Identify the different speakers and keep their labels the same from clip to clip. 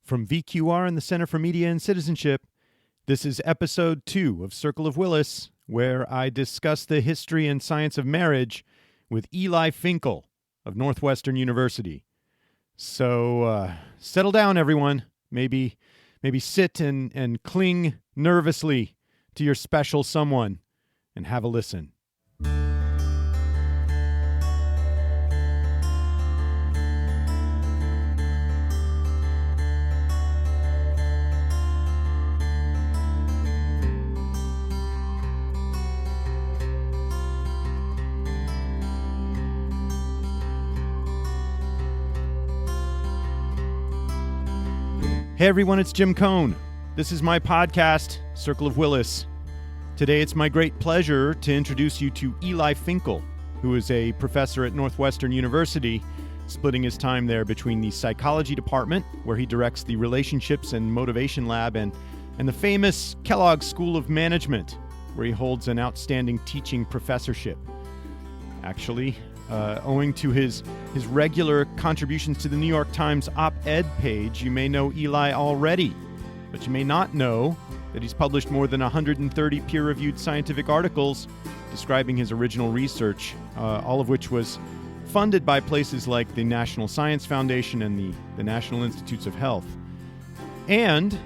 Speaker 1: From VQR and the Center for Media and Citizenship, this is episode 2 of Circle of Willis, where I discuss the history and science of marriage with Eli Finkel of Northwestern University. So settle down, everyone. Maybe sit and cling nervously to your special someone and have a listen. Hey everyone, it's Jim Cohn. This is my podcast, Circle of Willis. Today it's my great pleasure to introduce you to Eli Finkel, who is a professor at Northwestern University, splitting his time there between the psychology department, where he directs the relationships and motivation lab, and the famous Kellogg School of Management, where he holds an outstanding teaching professorship. Actually, owing to his regular contributions to the New York Times op-ed page, you may know Eli already, but you may not know that he's published more than 130 peer-reviewed scientific articles describing his original research, all of which was funded by places like the National Science Foundation and the National Institutes of Health. And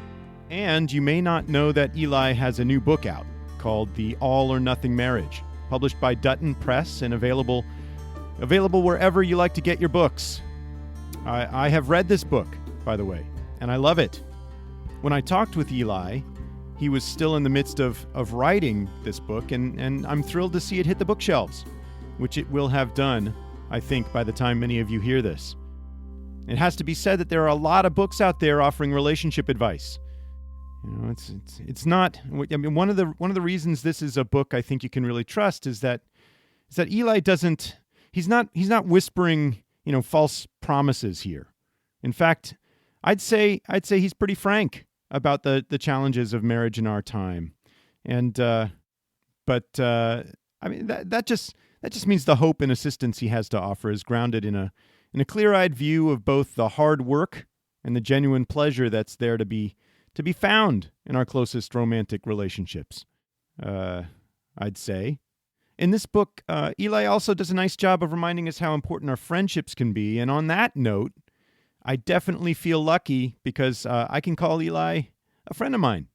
Speaker 1: you may not know that Eli has a new book out called The All or Nothing Marriage, published by Dutton Press and available wherever you like to get your books. I have read this book, by the way, and I love it. When I talked with Eli, he was still in the midst of writing this book, and I'm thrilled to see it hit the bookshelves, which it will have done, I think, by the time many of you hear this. It has to be said that there are a lot of books out there offering relationship advice. You know, it's not. I mean, one of the reasons this is a book I think you can really trust is that Eli doesn't. He's not whispering, false promises here. In fact, I'd say he's pretty frank about the challenges of marriage in our time. And I mean that just means the hope and assistance he has to offer is grounded in a clear-eyed view of both the hard work and the genuine pleasure that's there to be found in our closest romantic relationships. I'd say. In this book, Eli also does a nice job of reminding us how important our friendships can be. And on that note, I definitely feel lucky because I can call Eli a friend of mine.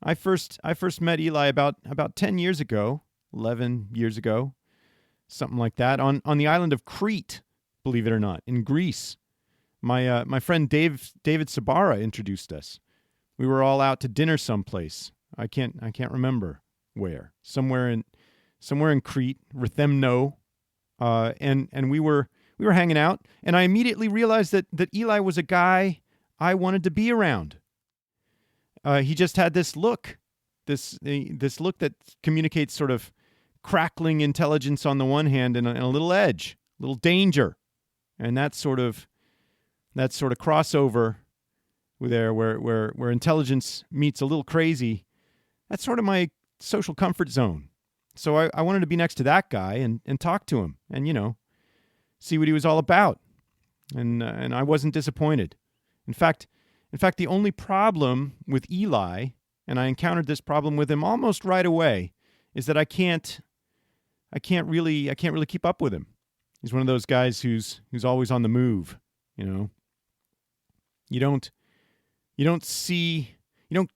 Speaker 1: I first met Eli about 10 years ago, 11 years ago, something like that, on the island of Crete, believe it or not, in Greece. My friend David Sabara introduced us. We were all out to dinner someplace. I can't remember where. Somewhere in Crete, Rhythemno, and we were hanging out, and I immediately realized that Eli was a guy I wanted to be around. He just had this look that communicates sort of crackling intelligence on the one hand and a little edge, a little danger, and that sort of crossover there where intelligence meets a little crazy. That's sort of my social comfort zone. So I wanted to be next to that guy and talk to him and, see what he was all about. And I wasn't disappointed. In fact, the only problem with Eli, and I encountered this problem with him almost right away, is that I can't really keep up with him. He's one of those guys who's always on the move, You don't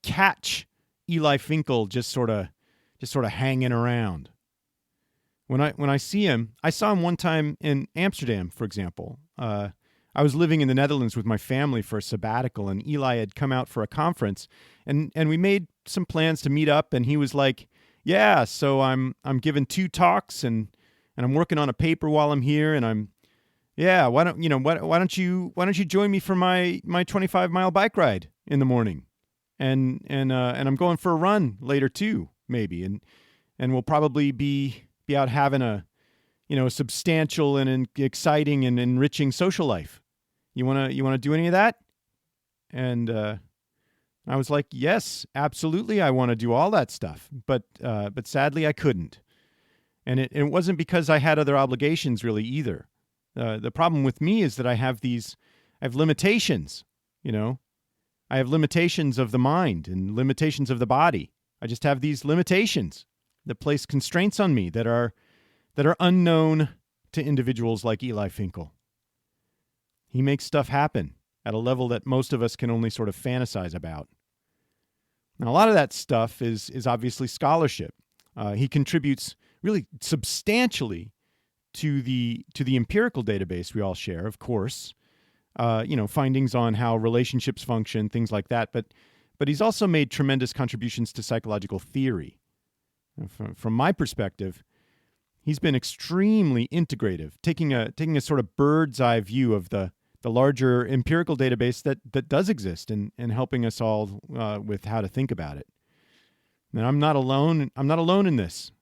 Speaker 1: catch Eli Finkel just sort of hanging around. When I see him, I saw him one time in Amsterdam, for example. I was living in the Netherlands with my family for a sabbatical, and Eli had come out for a conference, and we made some plans to meet up. And he was like, "Yeah, so I'm giving 2 talks, and I'm working on a paper while I'm here, and why don't you join me for my 25-mile bike ride in the morning, and I'm going for a run later too." Maybe, and we'll probably be out having a substantial and exciting and enriching social life. You wanna do any of that? And I was like, yes, absolutely, I want to do all that stuff, but sadly I couldn't, and it wasn't because I had other obligations really either. The problem with me is that I have limitations. I have limitations of the mind and limitations of the body. I just have these limitations that place constraints on me that are unknown to individuals like Eli Finkel. He makes stuff happen at a level that most of us can only sort of fantasize about. Now, a lot of that stuff is obviously scholarship. He contributes really substantially to the empirical database we all share, of course. Findings on how relationships function, things like that. But he's also made tremendous contributions to psychological theory. From my perspective, he's been extremely integrative, taking a sort of bird's eye view of the larger empirical database that does exist and helping us all with how to think about it. And I'm not alone. I'm not alone in this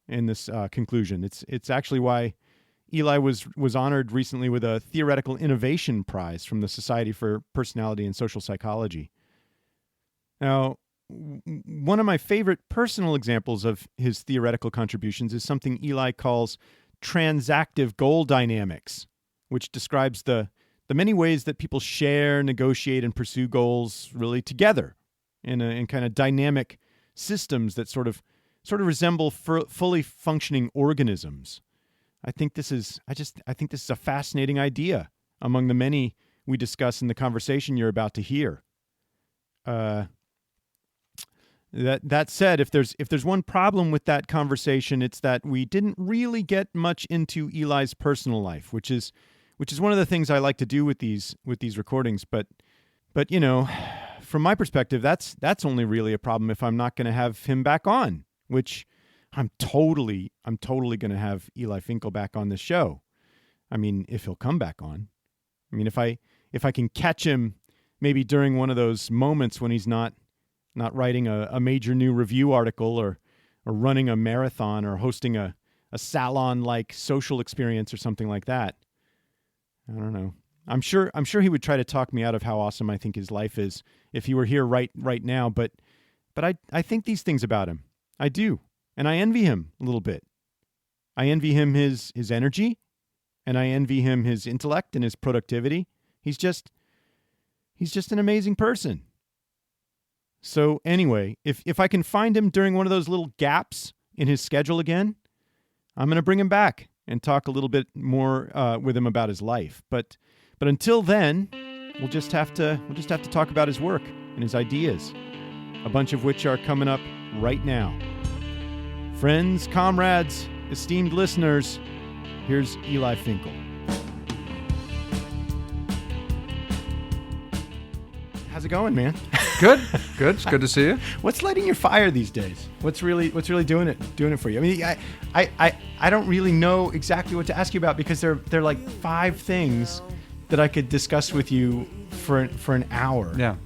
Speaker 1: conclusion. It's actually why Eli was honored recently with a Theoretical Innovation Prize from the Society for Personality and Social Psychology. Now, one of my favorite personal examples of his theoretical contributions is something Eli calls transactive goal dynamics, which describes the many ways that people share, negotiate, and pursue goals really together in kind of dynamic systems that sort of resemble fully functioning organisms. I think this is a fascinating idea among the many we discuss in the conversation you're about to hear. That said, if there's one problem with that conversation, it's that we didn't really get much into Eli's personal life, which is one of the things I like to do with these recordings. But from my perspective, that's only really a problem if I'm not going to have him back on, which I'm totally going to have Eli Finkel back on this show. I mean, if he'll come back on. I mean, if I can catch him maybe during one of those moments when he's not writing a major new review article or running a marathon or hosting a salon-like social experience or something like that. I don't know. I'm sure he would try to talk me out of how awesome I think his life is if he were here right now, but I think these things about him. I do. And I envy him a little bit. I envy him his energy, and I envy him his intellect and his productivity. He's just an amazing person. So anyway, if I can find him during one of those little gaps in his schedule again, I'm going to bring him back and talk a little bit more with him about his life. But until then, we'll just have to talk about his work and his ideas, a bunch of which are coming up right now. Friends, comrades, esteemed listeners, here's Eli Finkel. How's it going, man?
Speaker 2: Good. It's good to see you.
Speaker 1: What's lighting your fire these days? What's really doing it for you? I mean, I don't really know exactly what to ask you about because they're like 5 things that I could discuss with you for an hour.
Speaker 2: Yeah.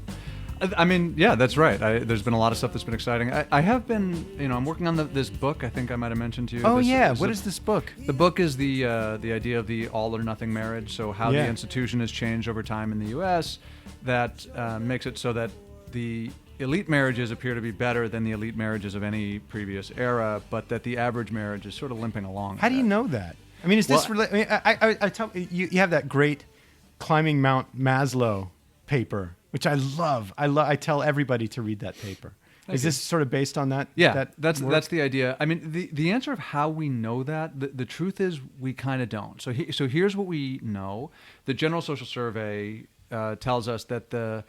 Speaker 2: I mean, yeah, that's right. There's been a lot of stuff that's been exciting. I have been, I'm working on this book. I think I might have mentioned to you.
Speaker 1: Oh, what is this book?
Speaker 2: The book is the idea of the all or nothing marriage. So how the institution has changed over time in the U.S. that makes it so that the elite marriages appear to be better than the elite marriages of any previous era, but that the average marriage is sort of limping along.
Speaker 1: How do you know that? I mean, is this? I tell you have that great Climbing Mount Maslow paper, which I love. I tell everybody to read that paper. Is this sort of based on that?
Speaker 2: Yeah, that's the idea. I mean, the answer of how we know that, the truth is we kind of don't. So here's what we know. The General Social Survey tells us that the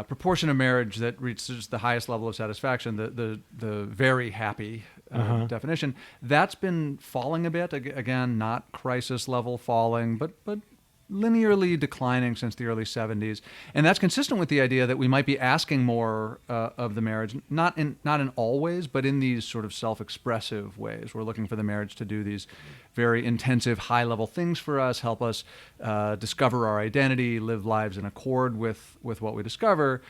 Speaker 2: proportion of marriage that reaches the highest level of satisfaction, the very happy definition, that's been falling a bit. Again, not crisis level falling, but linearly declining since the early 70s. And that's consistent with the idea that we might be asking more of the marriage, not in all ways, but in these sort of self-expressive ways. We're looking for the marriage to do these very intensive, high-level things for us, help us discover our identity, live lives in accord with what we discover,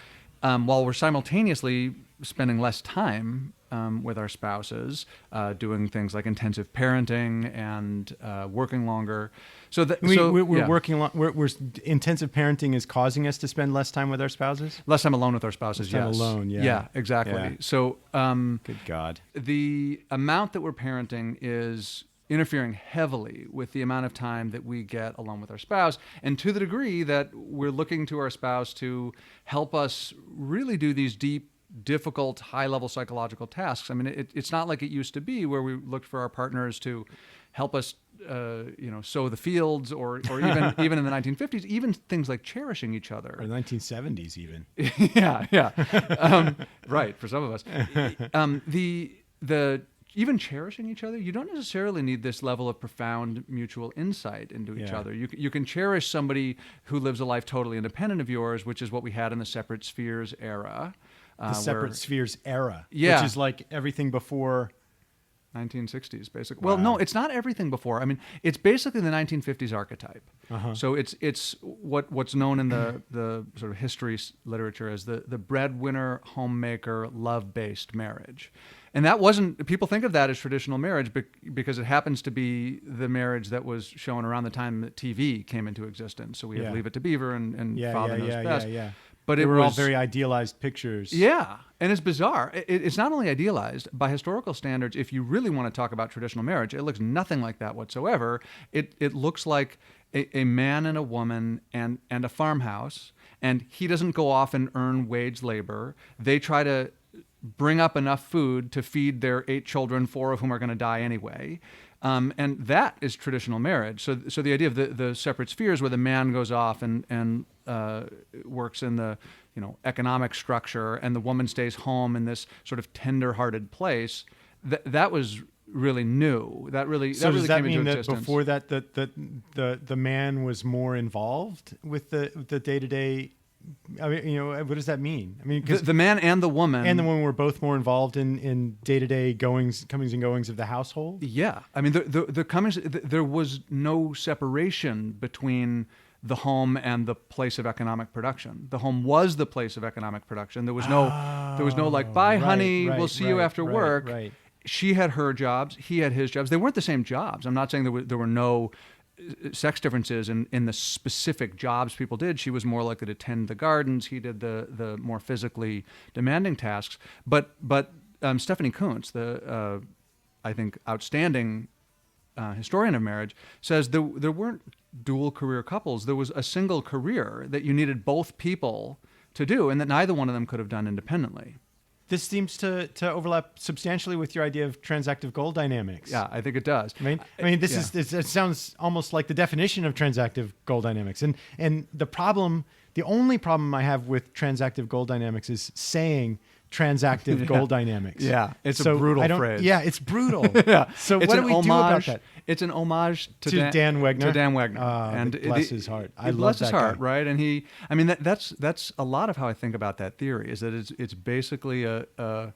Speaker 2: while we're simultaneously spending less time with our spouses, doing things like intensive parenting and working longer. So we're
Speaker 1: working. We're intensive parenting is causing us to spend less time with our spouses.
Speaker 2: Less time alone with our spouses.
Speaker 1: Less time alone. Yeah.
Speaker 2: Yeah. Exactly. Yeah. So,
Speaker 1: good God,
Speaker 2: the amount that we're parenting is interfering heavily with the amount of time that we get alone with our spouse, and to the degree that we're looking to our spouse to help us really do these deep, difficult, high-level psychological tasks. I mean, it's not like it used to be where we looked for our partners to help us, sow the fields, or even in the 1950s, even things like cherishing each other.
Speaker 1: Or the 1970s even.
Speaker 2: yeah. Right, for some of us. The even cherishing each other, you don't necessarily need this level of profound mutual insight into each other. You can cherish somebody who lives a life totally independent of yours, which is what we had in the separate spheres era.
Speaker 1: The separate spheres era,
Speaker 2: yeah.
Speaker 1: which is like everything before
Speaker 2: 1960s, basically.
Speaker 1: Wow.
Speaker 2: Well, no, it's not everything before. I mean, it's basically the 1950s archetype.
Speaker 1: Uh-huh.
Speaker 2: So it's what's known in the sort of history literature as the breadwinner, homemaker, love-based marriage. And that wasn't, people think of that as traditional marriage because it happens to be the marriage that was shown around the time that TV came into existence. So we have Leave It to Beaver and Father Knows Best. But
Speaker 1: they
Speaker 2: it
Speaker 1: were
Speaker 2: was
Speaker 1: all very idealized pictures.
Speaker 2: Yeah, and it's bizarre. It's not only idealized by historical standards. If you really want to talk about traditional marriage, it looks nothing like that whatsoever. It looks like a man and a woman and a farmhouse, and he doesn't go off and earn wage labor. They try to bring up enough food to feed their 8 children, 4 of whom are going to die anyway. And that is traditional marriage. So the idea of the separate spheres where the man goes off and works in the economic structure and the woman stays home in this sort of tender-hearted place, that was really new. That really
Speaker 1: So does that
Speaker 2: came
Speaker 1: mean
Speaker 2: into
Speaker 1: that
Speaker 2: existence.
Speaker 1: before that the man was more involved with the day-to-day? I mean, what does that mean? I mean,
Speaker 2: the man and the woman
Speaker 1: were both more involved in day-to-day comings and goings of the household.
Speaker 2: Yeah, I mean, there was no separation between the home and the place of economic production. The home was the place of economic production. There was no like, bye, honey, we'll see you after work.
Speaker 1: Right.
Speaker 2: She had her jobs, he had his jobs. They weren't the same jobs. I'm not saying there were no sex differences in the specific jobs people did. She was more likely to tend the gardens. He did the more physically demanding tasks. But Stephanie Kuntz, the I think outstanding historian of marriage, says there weren't dual career couples. There was a single career that you needed both people to do, and that neither one of them could have done independently.
Speaker 1: This seems to overlap substantially with your idea of transactive goal dynamics.
Speaker 2: Yeah, I think it does.
Speaker 1: I mean, it sounds almost like the definition of transactive goal dynamics. And the only problem I have with transactive goal dynamics is saying transactive goal dynamics.
Speaker 2: Yeah, it's a brutal phrase.
Speaker 1: Yeah, it's brutal.
Speaker 2: Yeah.
Speaker 1: So what do we do about that?
Speaker 2: It's an homage to
Speaker 1: Dan Wegner.
Speaker 2: To Dan Wegner.
Speaker 1: And bless his heart. I love
Speaker 2: bless
Speaker 1: that
Speaker 2: his heart,
Speaker 1: guy.
Speaker 2: right? And that's a lot of how I think about that theory, is that it's basically a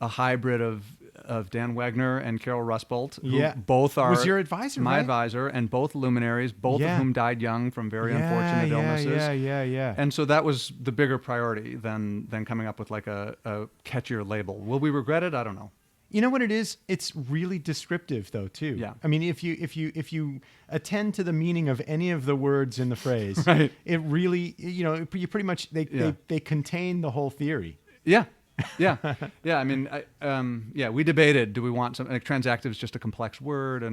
Speaker 2: hybrid of Dan Wegner and Carol Rusbolt, who both are
Speaker 1: was your advisor,
Speaker 2: my
Speaker 1: right?
Speaker 2: advisor, and both luminaries, both of whom died young from very unfortunate illnesses.
Speaker 1: Yeah.
Speaker 2: And so that was the bigger priority than coming up with like a catchier label. Will we regret it? I don't know.
Speaker 1: You know what it is? It's really descriptive, though, too.
Speaker 2: Yeah.
Speaker 1: I mean, if you attend to the meaning of any of the words in the phrase,
Speaker 2: right.
Speaker 1: It really, you pretty much they contain the whole theory.
Speaker 2: Yeah. Yeah. I mean, we debated, do we want something like transactive is just a complex word,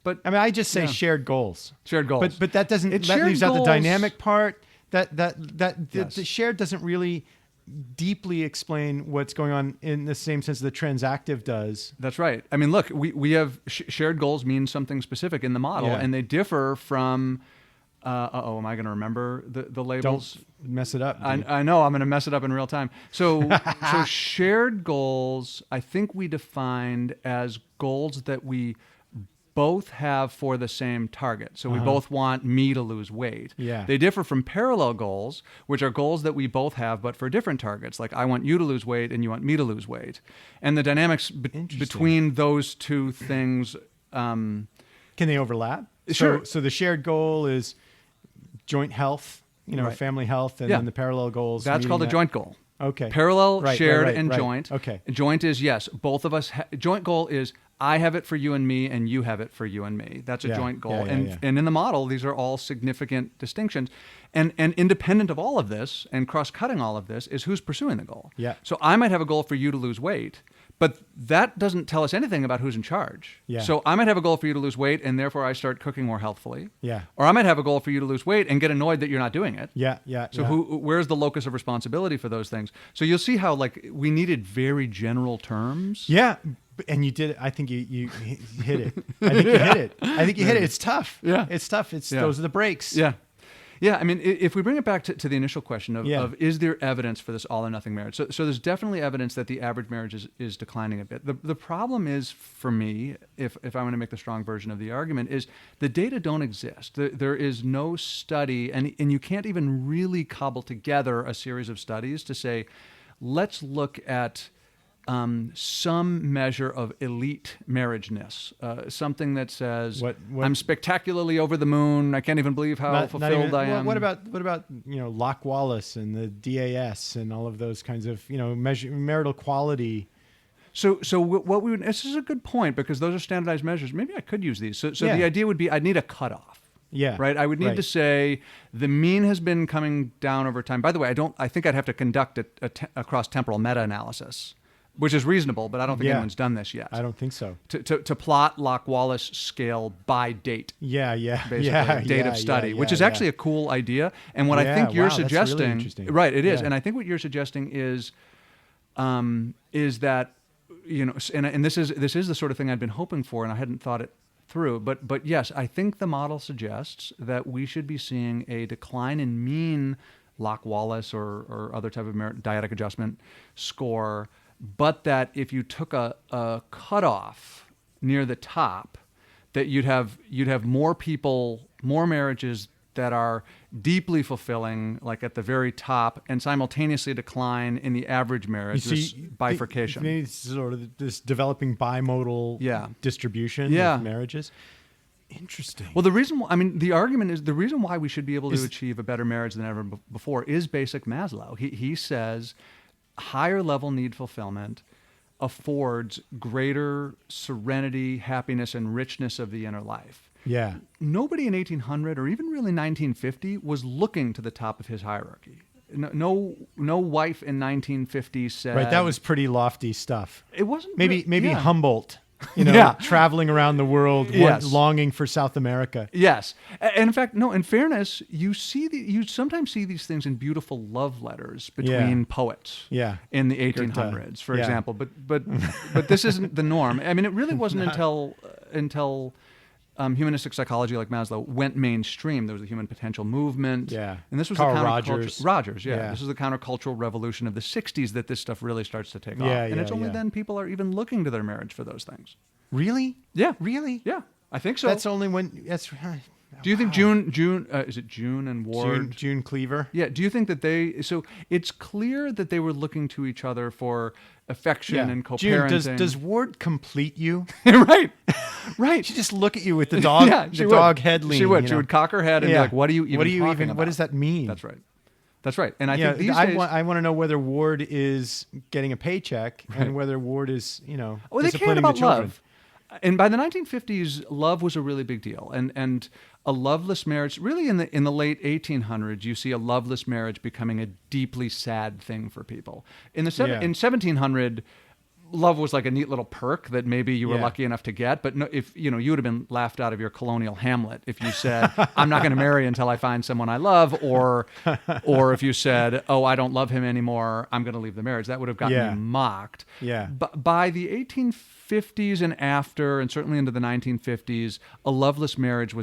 Speaker 2: but
Speaker 1: I mean, I just say shared goals.
Speaker 2: Shared goals.
Speaker 1: But that doesn't, that leaves out the dynamic part. The shared doesn't really deeply explain what's going on in the same sense the transactive does.
Speaker 2: That's right. I mean, look, we have shared goals mean something specific in the model, and they differ from. Am I going to remember the labels?
Speaker 1: Don't mess it up.
Speaker 2: I know I'm going to mess it up in real time. So shared goals, I think we defined as goals that we both have for the same target. So we both want me to lose weight.
Speaker 1: Yeah.
Speaker 2: They differ from parallel goals, which are goals that we both have but for different targets. Like I want you to lose weight and you want me to lose weight. And the dynamics between those two things...
Speaker 1: Can they overlap?
Speaker 2: Sure.
Speaker 1: So the shared goal is joint health, family health, and then the parallel goals.
Speaker 2: That's called a joint goal.
Speaker 1: Okay.
Speaker 2: Parallel, shared, and joint.
Speaker 1: Okay.
Speaker 2: Joint is, yes, both of us. Joint goal is I have it for you and me, and you have it for you and me. That's a joint goal. And in the model, these are all significant distinctions. And independent of all of this and cross-cutting all of this is who's pursuing the goal.
Speaker 1: Yeah.
Speaker 2: So I might have a goal for you to lose weight, but that doesn't tell us anything about who's in charge.
Speaker 1: Yeah.
Speaker 2: So I might have a goal for you to lose weight, and therefore I start cooking more healthfully.
Speaker 1: Yeah.
Speaker 2: Or I might have a goal for you to lose weight and get annoyed that you're not doing it.
Speaker 1: Yeah, yeah.
Speaker 2: So
Speaker 1: yeah.
Speaker 2: where's the locus of responsibility for those things? So you'll see how like we needed very general terms.
Speaker 1: Yeah, and you did it. I think you hit it. I think you hit it. I think you hit it. It's tough.
Speaker 2: Yeah.
Speaker 1: It's tough. Those are the breaks.
Speaker 2: Yeah. Yeah, I mean, if we bring it back to the initial question of is there evidence for this all or nothing marriage? So there's definitely evidence that the average marriage is declining a bit. The problem is, for me, if I want to make the strong version of the argument, is the data don't exist. There is no study, and you can't even really cobble together a series of studies to say, let's look at some measure of elite marriageness, something that says,
Speaker 1: What-
Speaker 2: I'm spectacularly over the moon. I can't even believe how fulfilled I am.
Speaker 1: What about Locke Wallace and the DAS and all of those kinds of marital quality?
Speaker 2: So what we would, this is a good point, because those are standardized measures. Maybe I could use these. So
Speaker 1: Yeah.
Speaker 2: the idea would be I'd need a cutoff.
Speaker 1: Yeah.
Speaker 2: Right. I would need to say the mean has been coming down over time. By the way, I think I'd have to conduct a cross-temporal meta-analysis, which is reasonable, but I don't think anyone's done this yet.
Speaker 1: I don't think so.
Speaker 2: To plot Locke-Wallace scale by date.
Speaker 1: Yeah.
Speaker 2: Basically, date of study, which is actually a cool idea. And what I think you're
Speaker 1: that's really
Speaker 2: suggesting,
Speaker 1: interesting.
Speaker 2: right? It is,
Speaker 1: Yeah.
Speaker 2: and I think what you're suggesting is that, and this is the sort of thing I'd been hoping for, and I hadn't thought it through. But yes, I think the model suggests that we should be seeing a decline in mean Locke-Wallace or other type of dyadic adjustment score, but that if you took a cutoff near the top, that you'd have more people, more marriages that are deeply fulfilling, like at the very top, and simultaneously decline in the average marriage. This bifurcation.
Speaker 1: Maybe it's sort of this developing bimodal distribution of marriages. Interesting.
Speaker 2: Well, the argument is the reason why we should be able to achieve a better marriage than ever before is basic Maslow. He says higher level need fulfillment affords greater serenity, happiness, and richness of the inner life.
Speaker 1: Yeah.
Speaker 2: Nobody in 1800 or even really 1950 was looking to the top of his hierarchy. No wife in 1950 said...
Speaker 1: Right, that was pretty lofty stuff.
Speaker 2: It wasn't...
Speaker 1: Maybe Humboldt, traveling around the world, longing for South America.
Speaker 2: Yes. And in fact, no, in fairness, you sometimes see these things in beautiful love letters between poets in the 1800s, for example. But this isn't the norm. I mean, it really wasn't until humanistic psychology like Maslow went mainstream. There was the human potential movement.
Speaker 1: Yeah.
Speaker 2: And this was
Speaker 1: Carl
Speaker 2: the
Speaker 1: Rogers.
Speaker 2: This is the countercultural revolution of the 60s that this stuff really starts to take off. And it's only then people are even looking to their marriage for those things.
Speaker 1: Really?
Speaker 2: Yeah.
Speaker 1: Really?
Speaker 2: Yeah. I think so.
Speaker 1: That's only when...
Speaker 2: Do you think June is it June and Ward?
Speaker 1: June Cleaver?
Speaker 2: Yeah. Do you think that so it's clear that they were looking to each other for affection and co-parenting.
Speaker 1: June, does Ward complete you?
Speaker 2: Right.
Speaker 1: She just look at you with the dog, dog head lean.
Speaker 2: She would. She would cock her head and be like, "What are you even talking about?
Speaker 1: What does that mean?"
Speaker 2: That's right. And I think these days,
Speaker 1: I want to know whether Ward is getting a paycheck and whether Ward is,
Speaker 2: they cared
Speaker 1: disciplining
Speaker 2: about
Speaker 1: the children.
Speaker 2: love. And by the 1950s, love was a really big deal. And a loveless marriage, really in the late 1800s, you see a loveless marriage becoming a deeply sad thing for people. In 1700, love was like a neat little perk that maybe you were lucky enough to get. But no, if you would have been laughed out of your colonial Hamlet if you said, "I'm not going to marry until I find someone I love," or if you said, "Oh, I don't love him anymore, I'm going to leave the marriage." That would have gotten you mocked.
Speaker 1: Yeah.
Speaker 2: But by the 1850s and after, and certainly into the 1950s, a loveless marriage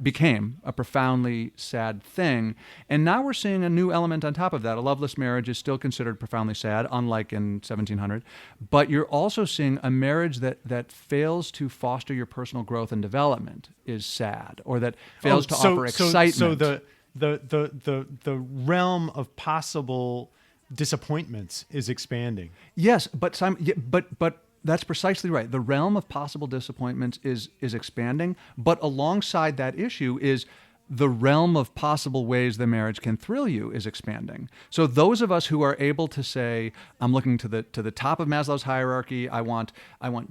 Speaker 2: became a profoundly sad thing. And now we're seeing a new element on top of that. A loveless marriage is still considered profoundly sad, unlike in 1700. But you're also seeing a marriage that fails to foster your personal growth and development is sad, or that fails to offer excitement.
Speaker 1: So the realm of possible disappointments is expanding.
Speaker 2: Yes, but that's precisely right. The realm of possible disappointments is expanding, but alongside that issue is the realm of possible ways the marriage can thrill you is expanding. So those of us who are able to say, I'm looking to the top of Maslow's hierarchy, I want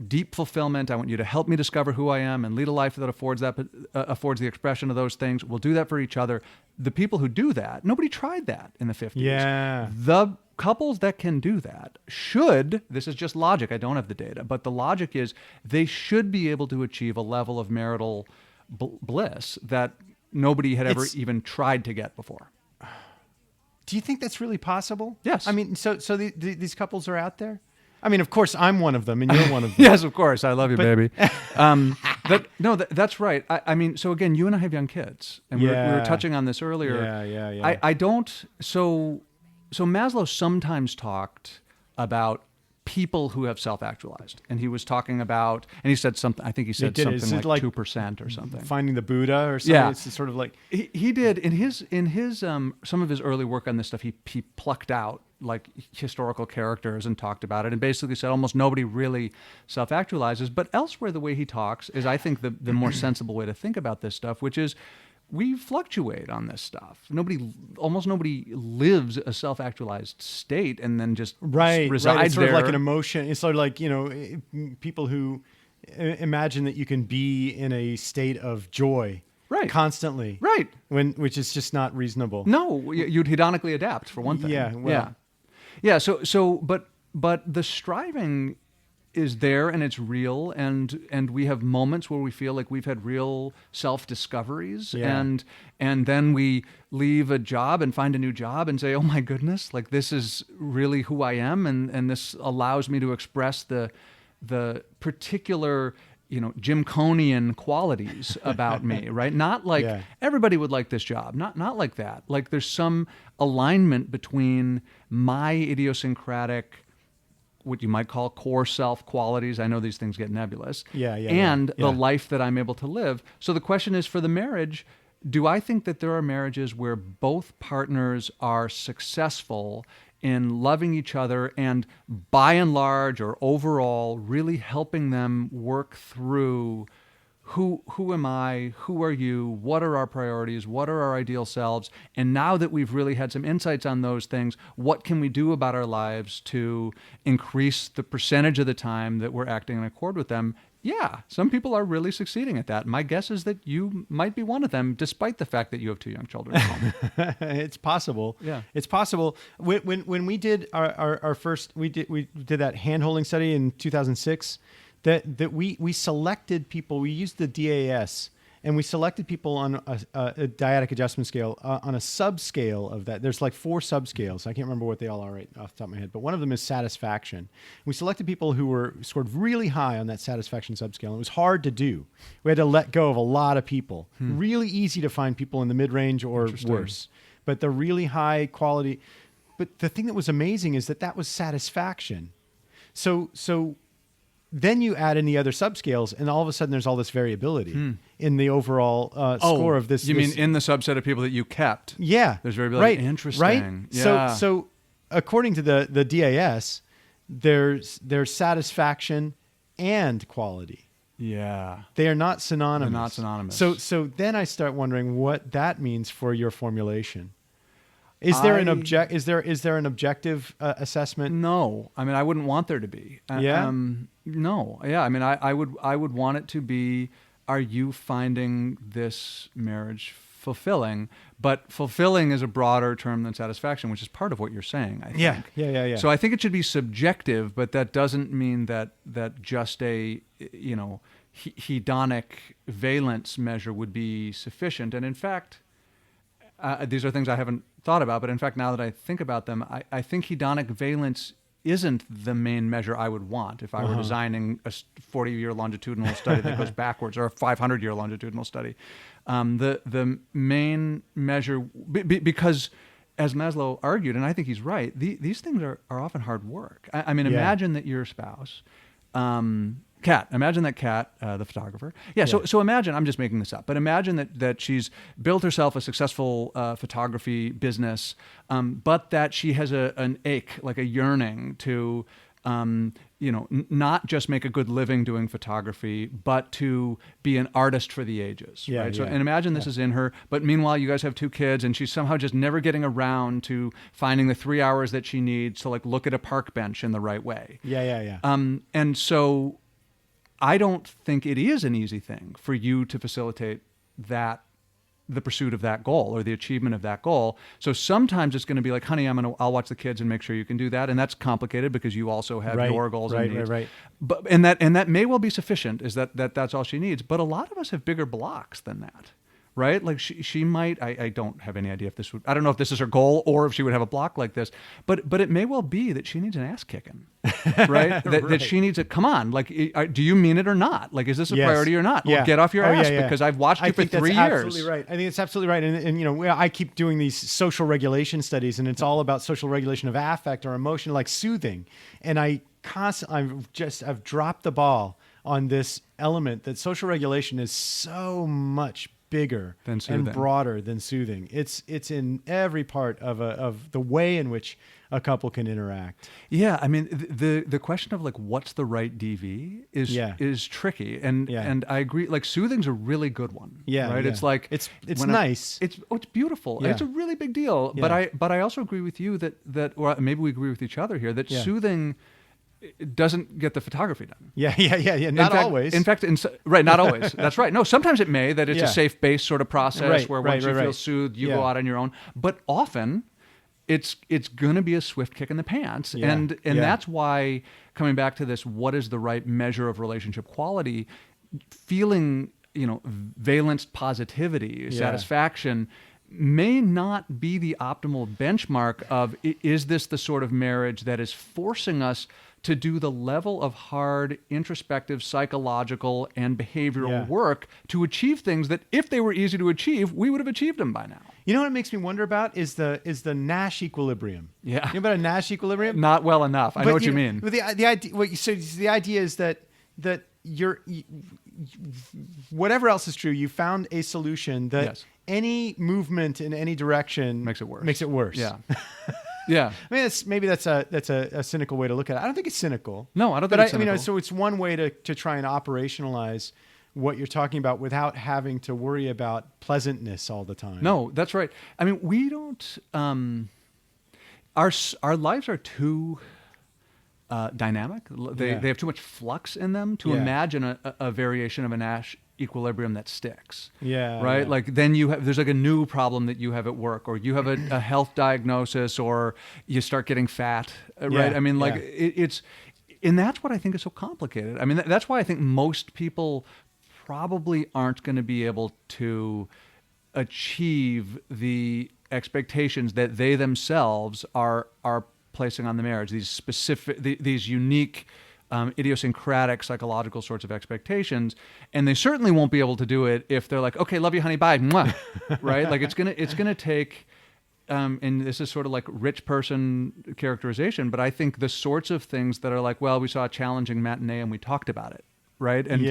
Speaker 2: deep fulfillment, I want you to help me discover who I am and lead a life that affords the expression of those things. We'll do that for each other. The people who do that, nobody tried that in the 50s.
Speaker 1: Yeah.
Speaker 2: The couples that can do that should, this is just logic, I don't have the data, but the logic is they should be able to achieve a level of marital bliss that nobody had ever even tried to get before.
Speaker 1: Do you think that's really possible?
Speaker 2: Yes.
Speaker 1: I mean, so these couples are out there? I mean, of course, I'm one of them, and you're one of them.
Speaker 2: Yes, of course. I love you, baby. That's right. I mean, so again, you and I have young kids, and we were touching on this earlier.
Speaker 1: Yeah.
Speaker 2: I don't. So Maslow sometimes talked about people who have self-actualized, and he was talking about, and he said something. I think he said something like 2% or something.
Speaker 1: Finding the Buddha or something.
Speaker 2: Yeah.
Speaker 1: It's sort of like
Speaker 2: he did in his some of his early work on this stuff. He plucked out like historical characters and talked about it, and basically said almost nobody really self-actualizes. But elsewhere, the way he talks is, I think, the more sensible way to think about this stuff, which is, we fluctuate on this stuff. Almost nobody lives a self-actualized state and then just resides
Speaker 1: right. It's sort
Speaker 2: there.
Speaker 1: of like an emotion. It's sort of like, people who imagine that you can be in a state of joy constantly.
Speaker 2: Right.
Speaker 1: Which is just not reasonable.
Speaker 2: No, you'd hedonically adapt, for one thing.
Speaker 1: Yeah. Well.
Speaker 2: Yeah. But the striving is there, and it's real, and we have moments where we feel like we've had real self-discoveries, and then we leave a job and find a new job and say, oh my goodness, like this is really who I am, and this allows me to express the particular Jim Conian qualities about me, right? Not like everybody would like this job, not like that. Like there's some alignment between my idiosyncratic, what you might call core self qualities. I know these things get nebulous. And the life that I'm able to live. So the question is, for the marriage, do I think that there are marriages where both partners are successful in loving each other and by and large or overall really helping them work through who am I, who are you, what are our priorities, what are our ideal selves, and now that we've really had some insights on those things, what can we do about our lives to increase the percentage of the time that we're acting in accord with them? Yeah, some people are really succeeding at that. My guess is that you might be one of them, despite the fact that you have 2 young children at home.
Speaker 1: It's possible.
Speaker 2: Yeah,
Speaker 1: it's possible. When we did our first, we did that hand-holding study in 2006. That we selected people. We used the DAS, and we selected people on a dyadic adjustment scale on a subscale of that. There's like 4 subscales. I can't remember what they all are right off the top of my head, but one of them is satisfaction. We selected people who were scored really high on that satisfaction subscale. It was hard to do. We had to let go of a lot of people. Really easy to find people in the mid-range or worse, but the really high quality. But the thing that was amazing is that was satisfaction. So then you add in the other subscales, and all of a sudden there's all this variability in the overall score of this.
Speaker 2: You mean in the subset of people that you kept?
Speaker 1: Yeah.
Speaker 2: There's variability.
Speaker 1: Right.
Speaker 2: Interesting.
Speaker 1: Right?
Speaker 2: Yeah.
Speaker 1: So according to the DAS, there's satisfaction and quality.
Speaker 2: Yeah.
Speaker 1: They are not synonymous.
Speaker 2: They're not synonymous.
Speaker 1: So then I start wondering what that means for your formulation. Is there an objective assessment?
Speaker 2: No, I mean I wouldn't want there to be. No, yeah. I mean I would want it to be: are you finding this marriage fulfilling? But fulfilling is a broader term than satisfaction, which is part of what you're saying, I think.
Speaker 1: Yeah.
Speaker 2: So I think it should be subjective, but that doesn't mean that just a hedonic valence measure would be sufficient. And in fact, these are things I haven't thought about, but in fact, now that I think about them, I think hedonic valence isn't the main measure I would want if I were designing a 40-year longitudinal study that goes backwards, or a 500-year longitudinal study. The main measure, because as Maslow argued, and I think he's right, these things are often hard work. I mean, imagine that your spouse, Kat, imagine that Kat, the photographer. Yeah. So imagine, I'm just making this up, but imagine that she's built herself a successful photography business, but that she has an ache, like a yearning to not just make a good living doing photography, but to be an artist for the ages.
Speaker 1: Yeah,
Speaker 2: right? So,
Speaker 1: yeah.
Speaker 2: and imagine this is in her, but meanwhile, you guys have 2 kids, and she's somehow just never getting around to finding the 3 hours that she needs to like look at a park bench in the right way.
Speaker 1: Yeah.
Speaker 2: And so I don't think it is an easy thing for you to facilitate the pursuit of that goal or the achievement of that goal. So sometimes it's going to be like, honey, I'll watch the kids and make sure you can do that. And that's complicated because you also have your goals and needs.
Speaker 1: Right.
Speaker 2: But and that may well be sufficient, is that's all she needs. But a lot of us have bigger blocks than that. Right? Like she might, I don't have any idea if I don't know if this is her goal or if she would have a block like this, but it may well be that she needs an ass kicking, right? That she needs come on, like, do you mean it or not? Like, is this a priority or not?
Speaker 1: Yeah.
Speaker 2: Well, get off your ass because I've watched you for 3 years.
Speaker 1: Absolutely right. I think it's absolutely right. And I keep doing these social regulation studies, and it's all about social regulation of affect or emotion, like soothing. And I've dropped the ball on this element that social regulation is so much bigger and broader than soothing. It's in every part of the way in which a couple can interact.
Speaker 2: Yeah, I mean the question of like what's the right DV is tricky, and I agree. Like soothing's a really good one.
Speaker 1: Yeah,
Speaker 2: right.
Speaker 1: Yeah.
Speaker 2: It's like
Speaker 1: it's nice.
Speaker 2: It's beautiful.
Speaker 1: Yeah.
Speaker 2: It's a really big deal.
Speaker 1: Yeah.
Speaker 2: But I also agree with you that or maybe we agree with each other here that soothing doesn't get the photography done.
Speaker 1: Yeah. Not always.
Speaker 2: In fact, not always. That's right. No, sometimes it may, that it's a safe base sort of process where once you feel soothed, you go out on your own. But often it's going to be a swift kick in the pants.
Speaker 1: Yeah.
Speaker 2: And that's why, coming back to this, what is the right measure of relationship quality, feeling, valence positivity, satisfaction, may not be the optimal benchmark of, is this the sort of marriage that is forcing us to do the level of hard introspective psychological and behavioral work to achieve things that if they were easy to achieve, we would have achieved them by now.
Speaker 1: You know what it makes me wonder about is the Nash equilibrium.
Speaker 2: Yeah.
Speaker 1: You know about a Nash equilibrium?
Speaker 2: Not well enough. I know what you mean.
Speaker 1: The idea, so the idea is that you're whatever else is true, you found a solution that any movement in any direction
Speaker 2: makes it worse. Yeah. Yeah.
Speaker 1: I mean, maybe that's a cynical way to look at it. I don't think it's cynical.
Speaker 2: No, I don't think it's cynical.
Speaker 1: So it's one way to try and operationalize what you're talking about without having to worry about pleasantness all the time.
Speaker 2: No, that's right. I mean, we don't. Our lives are too dynamic. They have too much flux in them to imagine a variation of a Nash equilibrium that sticks.
Speaker 1: Yeah.
Speaker 2: Right?
Speaker 1: Yeah.
Speaker 2: Like then there's like a new problem that you have at work, or you have a health diagnosis, or you start getting fat, right? I mean, like it's, and that's what I think is so complicated. I mean, that's why I think most people probably aren't going to be able to achieve the expectations that they themselves are placing on the marriage, these specific, these unique, idiosyncratic psychological sorts of expectations, and they certainly won't be able to do it if they're like, okay, love you, honey, bye, mwah. Right? Like it's gonna take, and this is sort of like rich person characterization, but I think the sorts of things that are like, well, we saw a challenging matinee and we talked about it, right? And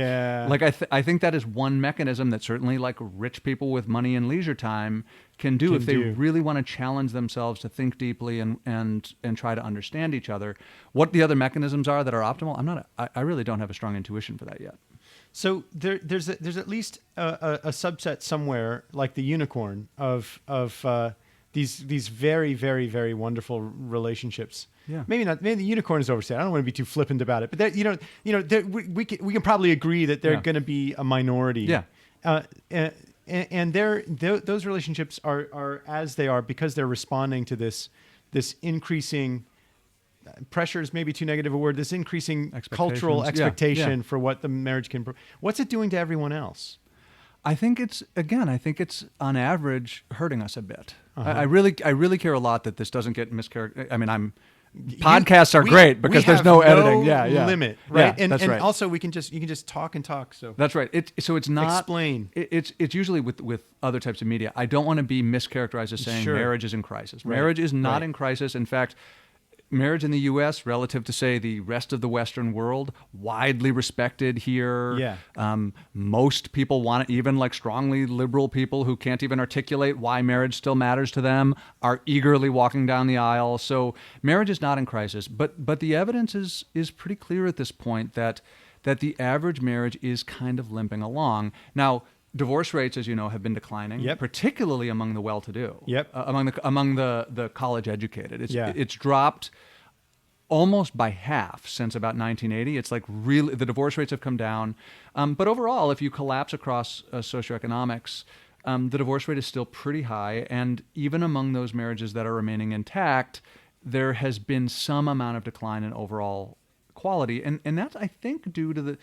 Speaker 2: like I think that is one mechanism that certainly like rich people with money and leisure time can do if they really want to challenge themselves to think deeply and try to understand each other. What the other mechanisms are that are optimal, I really don't have a strong intuition for that yet.
Speaker 1: So there's at least a subset somewhere, like the unicorn of these very, very, very wonderful relationships.
Speaker 2: Yeah.
Speaker 1: Maybe not. Maybe the unicorn is overstated. I don't want to be too flippant about it, but we can probably agree that they're going to be a minority.
Speaker 2: Yeah.
Speaker 1: And those relationships are as they are because they're responding to this increasing pressure is maybe too negative a word. This increasing cultural expectation for what the marriage can. What's it doing to everyone else?
Speaker 2: I think it's on average hurting us a bit. Uh-huh. I really care a lot that this doesn't get mischaracterized. I mean, podcasts are great because there's no editing. Yeah.
Speaker 1: Limit, right?
Speaker 2: Yeah,
Speaker 1: and also you can just talk and talk. So
Speaker 2: that's right. It's not
Speaker 1: explain.
Speaker 2: It's usually with other types of media. I don't want to be mischaracterized as saying marriage is in crisis. Right. Marriage is not in crisis. In fact, marriage in the U.S. relative to, say, the rest of the Western world, widely respected here.
Speaker 1: Yeah.
Speaker 2: Most people want it, even like strongly liberal people who can't even articulate why marriage still matters to them, are eagerly walking down the aisle. So marriage is not in crisis. But the evidence is pretty clear at this point that the average marriage is kind of limping along. Now, divorce rates, as you know, have been declining,
Speaker 1: Yep.
Speaker 2: particularly among the well-to-do,
Speaker 1: Yep.
Speaker 2: among the college-educated. It's
Speaker 1: Yeah.
Speaker 2: dropped almost by half since about 1980. It's like really, the divorce rates have come down. But overall, if you collapse across socioeconomics, the divorce rate is still pretty high. And even among those marriages that are remaining intact, there has been some amount of decline in overall quality. And that's, I think, due to the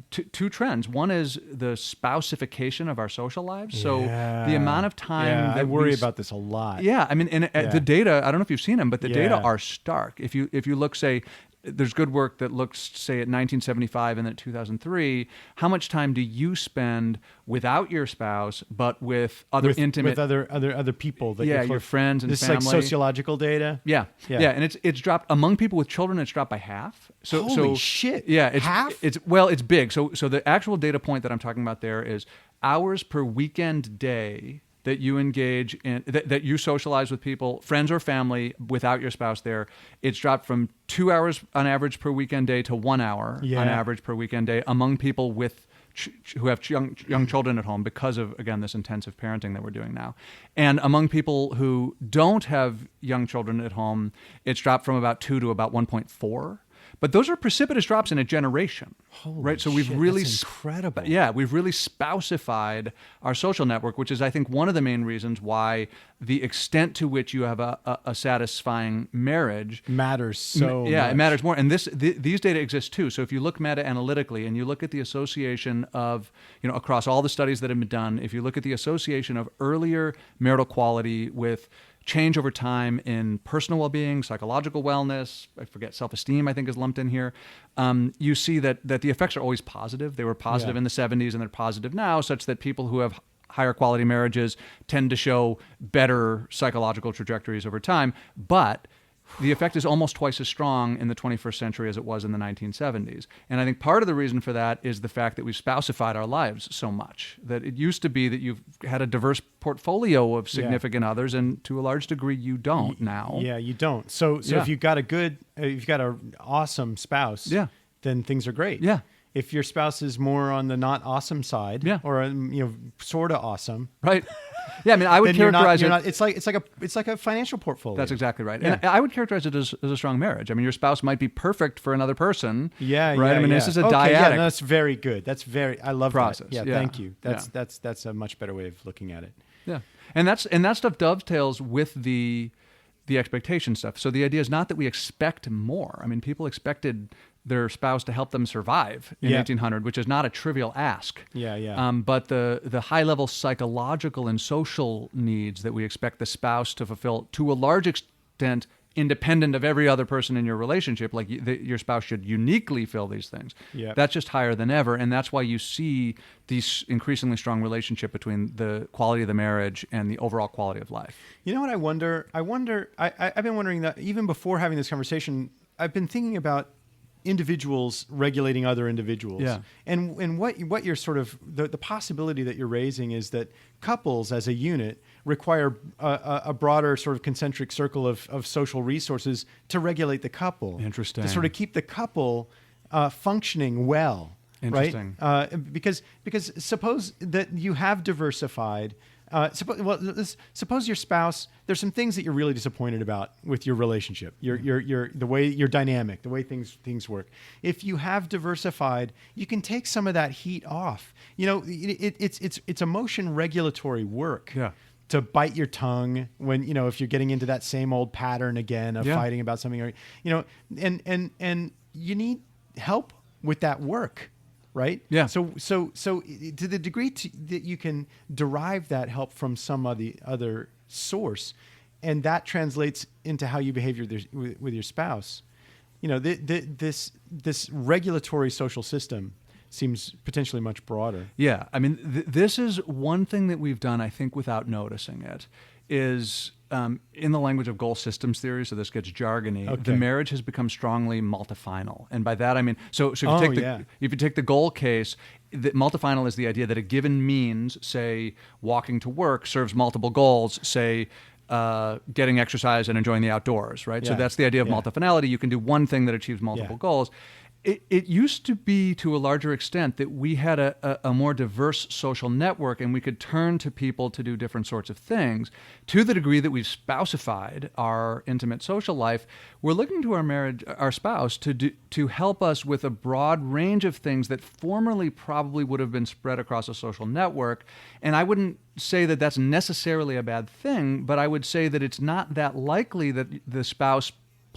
Speaker 2: two trends. One is the spouseification of our social lives. So the amount of time that
Speaker 1: I worry about this a lot.
Speaker 2: Yeah, I mean, and the data, I don't know if you've seen them, but the data
Speaker 1: Yeah.
Speaker 2: are stark. If you look, say, there's good work that looks, say, at 1975 and then at 2003, how much time do you spend without your spouse, but with other intimate...
Speaker 1: With other people. That
Speaker 2: Yeah,
Speaker 1: you're
Speaker 2: your friends and
Speaker 1: this
Speaker 2: family.
Speaker 1: This is like sociological data?
Speaker 2: Yeah. And it's dropped among people with children. It's dropped by half.
Speaker 1: Holy shit!
Speaker 2: Yeah,
Speaker 1: half.
Speaker 2: It's big. So the actual data point that I'm talking about there is hours per weekend day that you engage in, that you socialize with people, friends or family, without your spouse there. It's dropped from 2 hours on average per weekend day to 1 hour on average per weekend day among people with who have young children at home because of, again, this intensive parenting that we're doing now. And among people who don't have young children at home, it's dropped from about 2 to about 1.4. But those are precipitous drops in a generation, right? So we've
Speaker 1: shit,
Speaker 2: really
Speaker 1: that's incredible.
Speaker 2: Yeah, we've really spouseified our social network, which is, I think, one of the main reasons why the extent to which you have a satisfying marriage
Speaker 1: matters so much.
Speaker 2: It matters more. And these data exist too. So if you look meta-analytically and you look at the association of, across all the studies that have been done, if you look at the association of earlier marital quality with change over time in personal well-being, psychological wellness, I forget, self-esteem, I think is lumped in here. You see that the effects are always positive. They were positive in the 70s and they're positive now, such that people who have higher quality marriages tend to show better psychological trajectories over time. But the effect is almost twice as strong in the 21st century as it was in the 1970s. And I think part of the reason for that is the fact that we've spouseified our lives so much. That it used to be that you've had a diverse portfolio of significant others, and to a large degree you don't now.
Speaker 1: Yeah, you don't. So if you've got an awesome spouse, then things are great.
Speaker 2: Yeah.
Speaker 1: If your spouse is more on the not awesome side, or sort of awesome,
Speaker 2: right? Yeah, I mean, I would characterize it.
Speaker 1: It's like a financial portfolio.
Speaker 2: That's exactly right. Yeah. And I would characterize it as a strong marriage. I mean, your spouse might be perfect for another person.
Speaker 1: Yeah,
Speaker 2: right. I mean, this is a dyadic.
Speaker 1: Yeah, no, that's very good. I love
Speaker 2: process.
Speaker 1: That. Yeah, thank you. That's a much better way of looking at it.
Speaker 2: Yeah, and that stuff dovetails with the expectation stuff. So the idea is not that we expect more. I mean, people expected their spouse to help them survive in 1800, which is not a trivial ask. But the high-level psychological and social needs that we expect the spouse to fulfill, to a large extent, independent of every other person in your relationship, like your spouse should uniquely fill these things. That's just higher than ever, and that's why you see these increasingly strong relationship between the quality of the marriage and the overall quality of life.
Speaker 1: You know what I wonder? I've been wondering that even before having this conversation, I've been thinking about individuals regulating other individuals. And what you're sort of, the possibility that you're raising is that couples as a unit require a broader sort of concentric circle of social resources to regulate the couple.
Speaker 2: Interesting.
Speaker 1: To sort of keep the couple functioning well.
Speaker 2: Interesting.
Speaker 1: Right? Because suppose that you have diversified. Suppose your spouse, there's some things that you're really disappointed about with your relationship, the way your dynamic, the way things work. If you have diversified, you can take some of that heat off. It's emotion regulatory work. To bite your tongue when, if you're getting into that same old pattern again of fighting about something, or, and you need help with that work. Right?
Speaker 2: Yeah.
Speaker 1: So to the degree that you can derive that help from some other source, and that translates into how you behave with your spouse, this regulatory social system seems potentially much broader.
Speaker 2: Yeah. I mean, this is one thing that we've done, I think, without noticing it, in the language of goal systems theory, so this gets jargony,
Speaker 1: Okay.
Speaker 2: the marriage has become strongly multifinal. And by that I mean, so if you take the goal case, the multifinal is the idea that a given means, say walking to work, serves multiple goals, say getting exercise and enjoying the outdoors, right? So that's the idea of multifinality. You can do one thing that achieves multiple goals. It used to be, to a larger extent, that we had a more diverse social network and we could turn to people to do different sorts of things. To the degree that we've spouseified our intimate social life, we're looking to our spouse to help us with a broad range of things that formerly probably would have been spread across a social network. And I wouldn't say that that's necessarily a bad thing, but I would say that it's not that likely that the spouse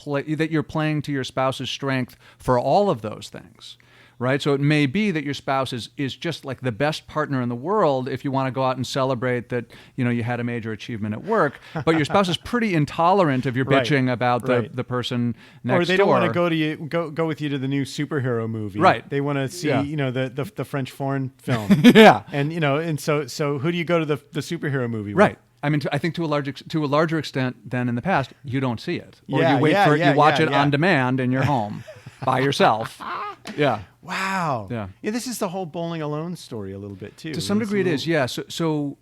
Speaker 2: that you're playing to your spouse's strength for all of those things, right? So it may be that your spouse is just like the best partner in the world if you want to go out and celebrate that, you had a major achievement at work, but your spouse is pretty intolerant of your bitching about the person next door.
Speaker 1: Or they don't want to go with you to the new superhero movie.
Speaker 2: Right.
Speaker 1: They want to see, the French foreign film.
Speaker 2: Yeah.
Speaker 1: And so who do you go to the superhero movie with?
Speaker 2: Right. I mean, I think to a larger extent than in the past, you don't see it, or you wait for it. You watch it on demand in your home by yourself. Yeah.
Speaker 1: Wow.
Speaker 2: Yeah.
Speaker 1: This is the whole Bowling Alone story a little bit too.
Speaker 2: To some degree, it is. Yeah. So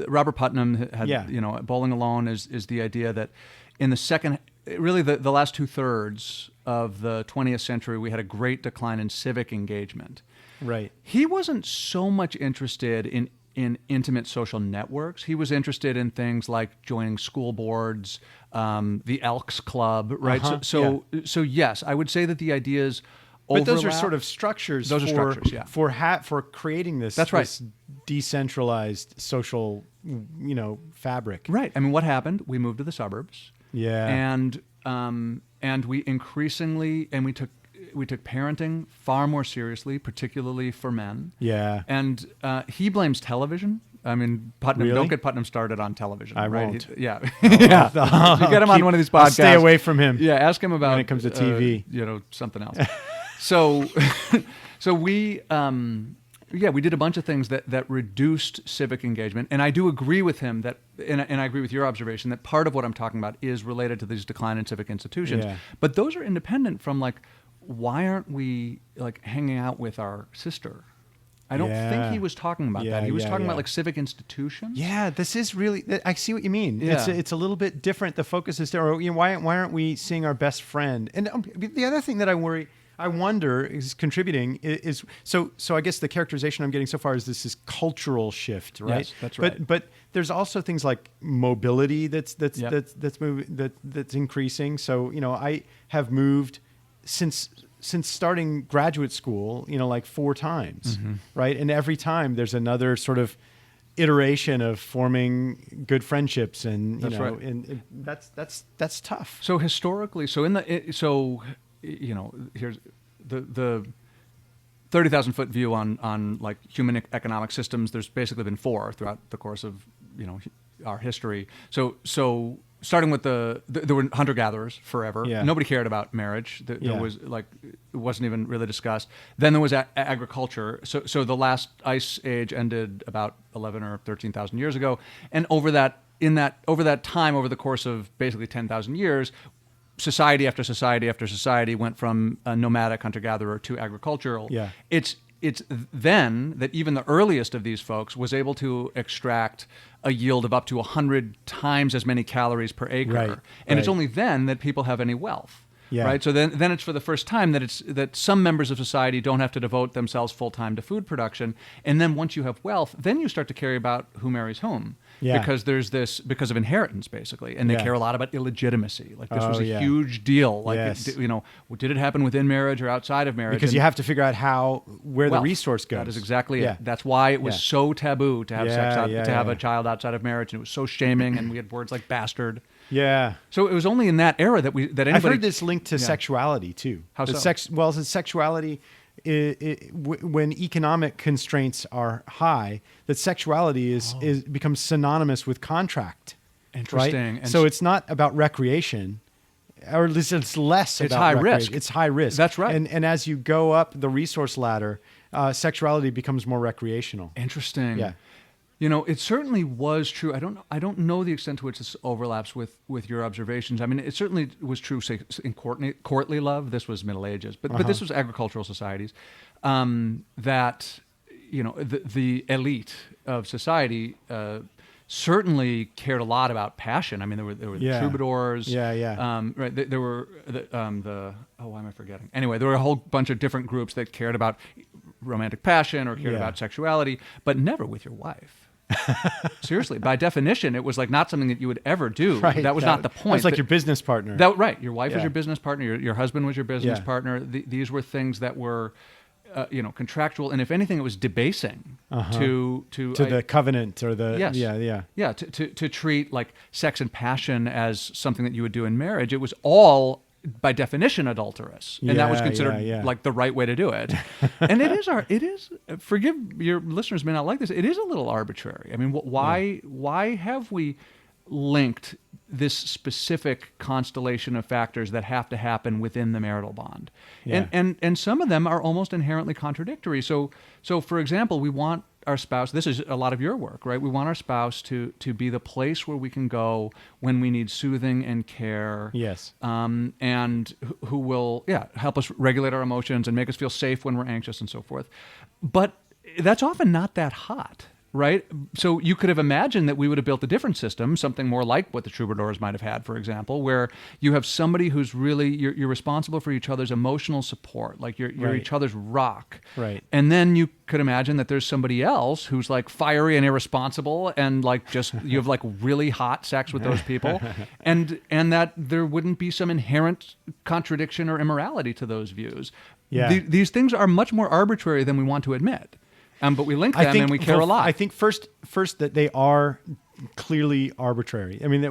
Speaker 2: Robert Putnam had Bowling Alone is the idea that in the second, really the last 2/3 of the 20th century, we had a great decline in civic engagement.
Speaker 1: Right.
Speaker 2: He wasn't so much interested in intimate social networks. He was interested in things like joining school boards, the Elks Club, right? So yes, I would say that the ideas overlap.
Speaker 1: But those are sort of structures.
Speaker 2: Those are structures, yeah.
Speaker 1: For creating this.
Speaker 2: That's right.
Speaker 1: This decentralized social, fabric.
Speaker 2: Right. I mean, what happened? We moved to the suburbs.
Speaker 1: Yeah.
Speaker 2: And we increasingly we took parenting far more seriously, particularly for men.
Speaker 1: Yeah.
Speaker 2: And he blames television. I mean, Putnam.
Speaker 1: Really?
Speaker 2: Don't get Putnam started on television.
Speaker 1: I
Speaker 2: right?
Speaker 1: won't.
Speaker 2: Yeah. Yeah. If you get him on one of these podcasts,
Speaker 1: I'll stay away from him.
Speaker 2: Yeah. Ask him about
Speaker 1: when it comes to TV.
Speaker 2: Something else. So we. We did a bunch of things that reduced civic engagement, and I do agree with him that, and I agree with your observation that part of what I'm talking about is related to these decline in civic institutions.
Speaker 1: Yeah.
Speaker 2: But those are independent from why aren't we hanging out with our sister? I don't think he was talking about that. He was talking about civic institutions.
Speaker 1: Yeah, this is really. I see what you mean.
Speaker 2: Yeah.
Speaker 1: It's a little bit different. The focus is there. Why aren't we seeing our best friend? And the other thing that I wonder is contributing is so I guess the characterization I'm getting so far is this cultural shift, right?
Speaker 2: Yes, that's right.
Speaker 1: But there's also things like mobility that's increasing. So I have moved since starting graduate school, 4 times, right? And every time there's another sort of iteration of forming good friendships, and and that's tough.
Speaker 2: So historically, here's the 30,000-foot view on human economic systems. There's basically been 4 throughout the course of our history. So starting with there were hunter-gatherers forever.
Speaker 1: Yeah.
Speaker 2: Nobody cared about marriage. There was it wasn't even really discussed. Then there was agriculture. So the last ice age ended about 11 or 13,000 years ago, and over that time, over the course of basically 10,000 years, society after society after society went from a nomadic hunter-gatherer to agricultural.
Speaker 1: Yeah.
Speaker 2: It's then that even the earliest of these folks was able to extract a yield of up to 100 times as many calories per acre.
Speaker 1: Right,
Speaker 2: and it's only then that people have any wealth.
Speaker 1: Yeah.
Speaker 2: Right. So then it's for the first time that some members of society don't have to devote themselves full time to food production. And then once you have wealth, then you start to care about who marries whom.
Speaker 1: Yeah.
Speaker 2: Because of inheritance, basically, and they care a lot about illegitimacy. This was a huge deal. Did it happen within marriage or outside of marriage?
Speaker 1: Because you have to figure out where the resource goes.
Speaker 2: That is exactly it. That's why it was so taboo to have have a child outside of marriage, and it was so shaming. And we had words like bastard.
Speaker 1: Yeah.
Speaker 2: So it was only in that era that anybody.
Speaker 1: I've heard this linked to sexuality too.
Speaker 2: How so?
Speaker 1: The sexuality. When economic constraints are high, that sexuality becomes synonymous with contract.
Speaker 2: Interesting.
Speaker 1: Right? So it's not about recreation, or at least it's less about
Speaker 2: high
Speaker 1: recreation.
Speaker 2: risk.
Speaker 1: It's high risk.
Speaker 2: That's right.
Speaker 1: And as you go up the resource ladder, sexuality becomes more recreational.
Speaker 2: Interesting.
Speaker 1: Yeah.
Speaker 2: It certainly was true. I don't know the extent to which this overlaps with your observations. I mean, it certainly was true, say, in courtly love. This was Middle Ages, but this was agricultural societies. That the elite of society certainly cared a lot about passion. I mean, there were the troubadours. Right. There were why am I forgetting? Anyway, there were a whole bunch of different groups that cared about romantic passion or cared about sexuality, but never with your wife. Seriously, by definition, it was like not something that you would ever do.
Speaker 1: Right.
Speaker 2: That was not the point.
Speaker 1: It's like your business partner.
Speaker 2: Right. Your wife was your business partner. Your husband was your business partner. These were things that were contractual, and if anything, it was debasing to
Speaker 1: the covenant or the
Speaker 2: to treat like sex and passion as something that you would do in marriage. It was all by definition adulterous, and that was considered like the right way to do it. And it is. Forgive your listeners may not like this. It is a little arbitrary. I mean, why have we linked this specific constellation of factors that have to happen within the marital bond? And some of them are almost inherently contradictory. So for example, we want our spouse, this is a lot of your work, right? We want our spouse to be the place where we can go when we need soothing and care.
Speaker 1: Yes.
Speaker 2: And who will help us regulate our emotions and make us feel safe when we're anxious and so forth. But that's often not that hot. Right? So you could have imagined that we would have built a different system, something more like what the troubadours might have had, for example, where you have somebody who's really, you're responsible for each other's emotional support, like you're each other's rock.
Speaker 1: Right.
Speaker 2: And then you could imagine that there's somebody else who's like fiery and irresponsible and like just, you have like really hot sex with those people. and that there wouldn't be some inherent contradiction or immorality to those views.
Speaker 1: Yeah.
Speaker 2: These things are much more arbitrary than we want to admit. But we link them and we care a lot.
Speaker 1: I think first that they are clearly arbitrary. I mean,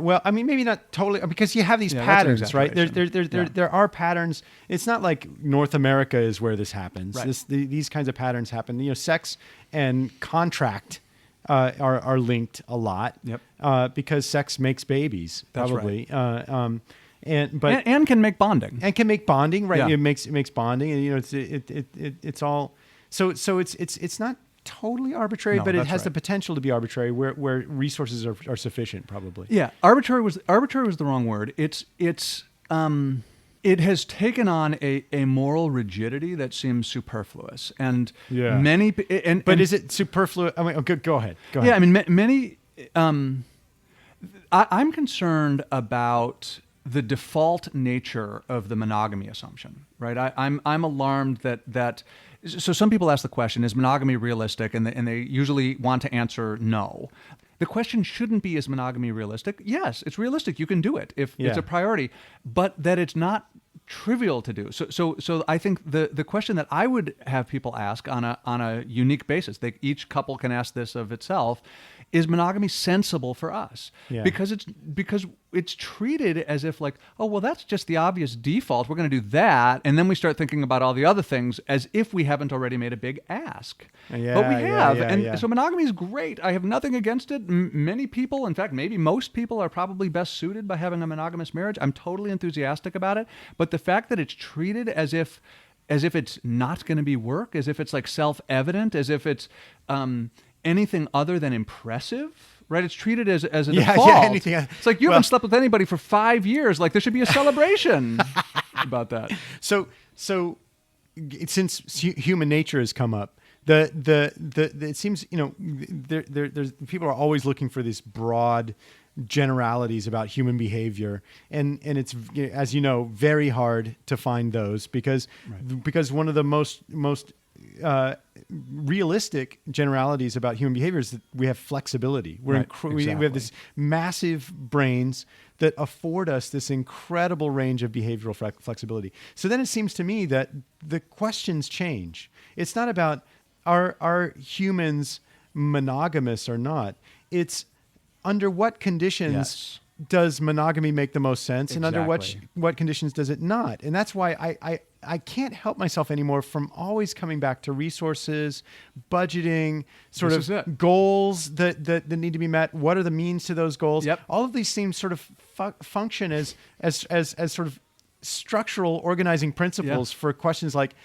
Speaker 1: maybe not totally, because you have these patterns, right? There are patterns. It's not like North America is where this happens.
Speaker 2: Right.
Speaker 1: These kinds of patterns happen. Sex and contract are linked a lot.
Speaker 2: Yep.
Speaker 1: Because sex makes babies, probably.
Speaker 2: That's right.
Speaker 1: And
Speaker 2: can make bonding.
Speaker 1: And can make bonding, right?
Speaker 2: Yeah.
Speaker 1: It makes bonding, and it's all. So it's not totally arbitrary, but it has the potential to be arbitrary where resources are sufficient, probably.
Speaker 2: Yeah, arbitrary was the wrong word. It has taken on a moral rigidity that seems superfluous, and many. But
Speaker 1: is it superfluous? I mean, go ahead.
Speaker 2: Yeah, I mean, many. I'm concerned about the default nature of the monogamy assumption, right? I'm alarmed that. So some people ask the question, is monogamy realistic? And they usually want to answer no. The question shouldn't be, is monogamy realistic? Yes, it's realistic. You can do it if it's a priority, but that it's not trivial to do. So I think the question that I would have people ask on a unique basis, each couple can ask this of itself, is monogamy sensible for us?
Speaker 1: Yeah.
Speaker 2: Because it's treated as if like, oh, well, that's just the obvious default. We're going to do that. And then we start thinking about all the other things as if we haven't already made a big ask.
Speaker 1: Yeah,
Speaker 2: but we have. So monogamy is great. I have nothing against it. Many people, in fact, maybe most people are probably best suited by having a monogamous marriage. I'm totally enthusiastic about it. But the fact that it's treated as if it's not going to be work, as if it's like self-evident, as if it's anything other than impressive, right? It's treated as a default.
Speaker 1: Yeah, anything.
Speaker 2: It's like you haven't slept with anybody for 5 years. Like there should be a celebration about that.
Speaker 1: So since human nature has come up, it seems there's people are always looking for these broad generalities about human behavior, and it's, as you know, very hard to find those because one of the most realistic generalities about human behavior is that we have flexibility. We have this massive brains that afford us this incredible range of behavioral flexibility. So then it seems to me that the questions change. It's not about are humans monogamous or not. It's under what conditions does monogamy make the most sense, and under what conditions does it not? And that's why I can't help myself anymore from always coming back to resources, budgeting, sort of goals that need to be met. What are the means to those goals?
Speaker 2: Yep.
Speaker 1: All of these things sort of function as sort of structural organizing principles for questions like,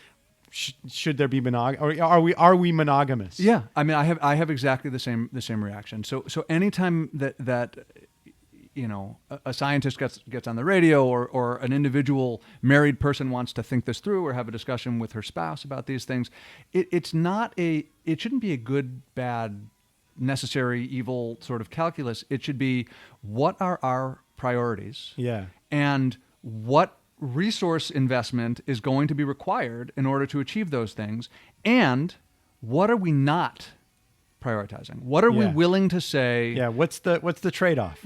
Speaker 1: should there be or are we monogamous?
Speaker 2: Yeah, I mean, I have exactly the same reaction. So anytime that a scientist gets on the radio or an individual married person wants to think this through or have a discussion with her spouse about these things, it shouldn't be a good, bad, necessary, evil sort of calculus. It should be, what are our priorities?
Speaker 1: Yeah.
Speaker 2: And what resource investment is going to be required in order to achieve those things, and what are we not prioritizing? What are we willing to say?
Speaker 1: Yeah, what's the trade-off?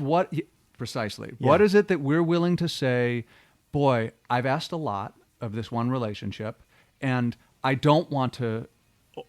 Speaker 2: Precisely.
Speaker 1: Yeah.
Speaker 2: What is it that we're willing to say, boy, I've asked a lot of this one relationship, and I don't want to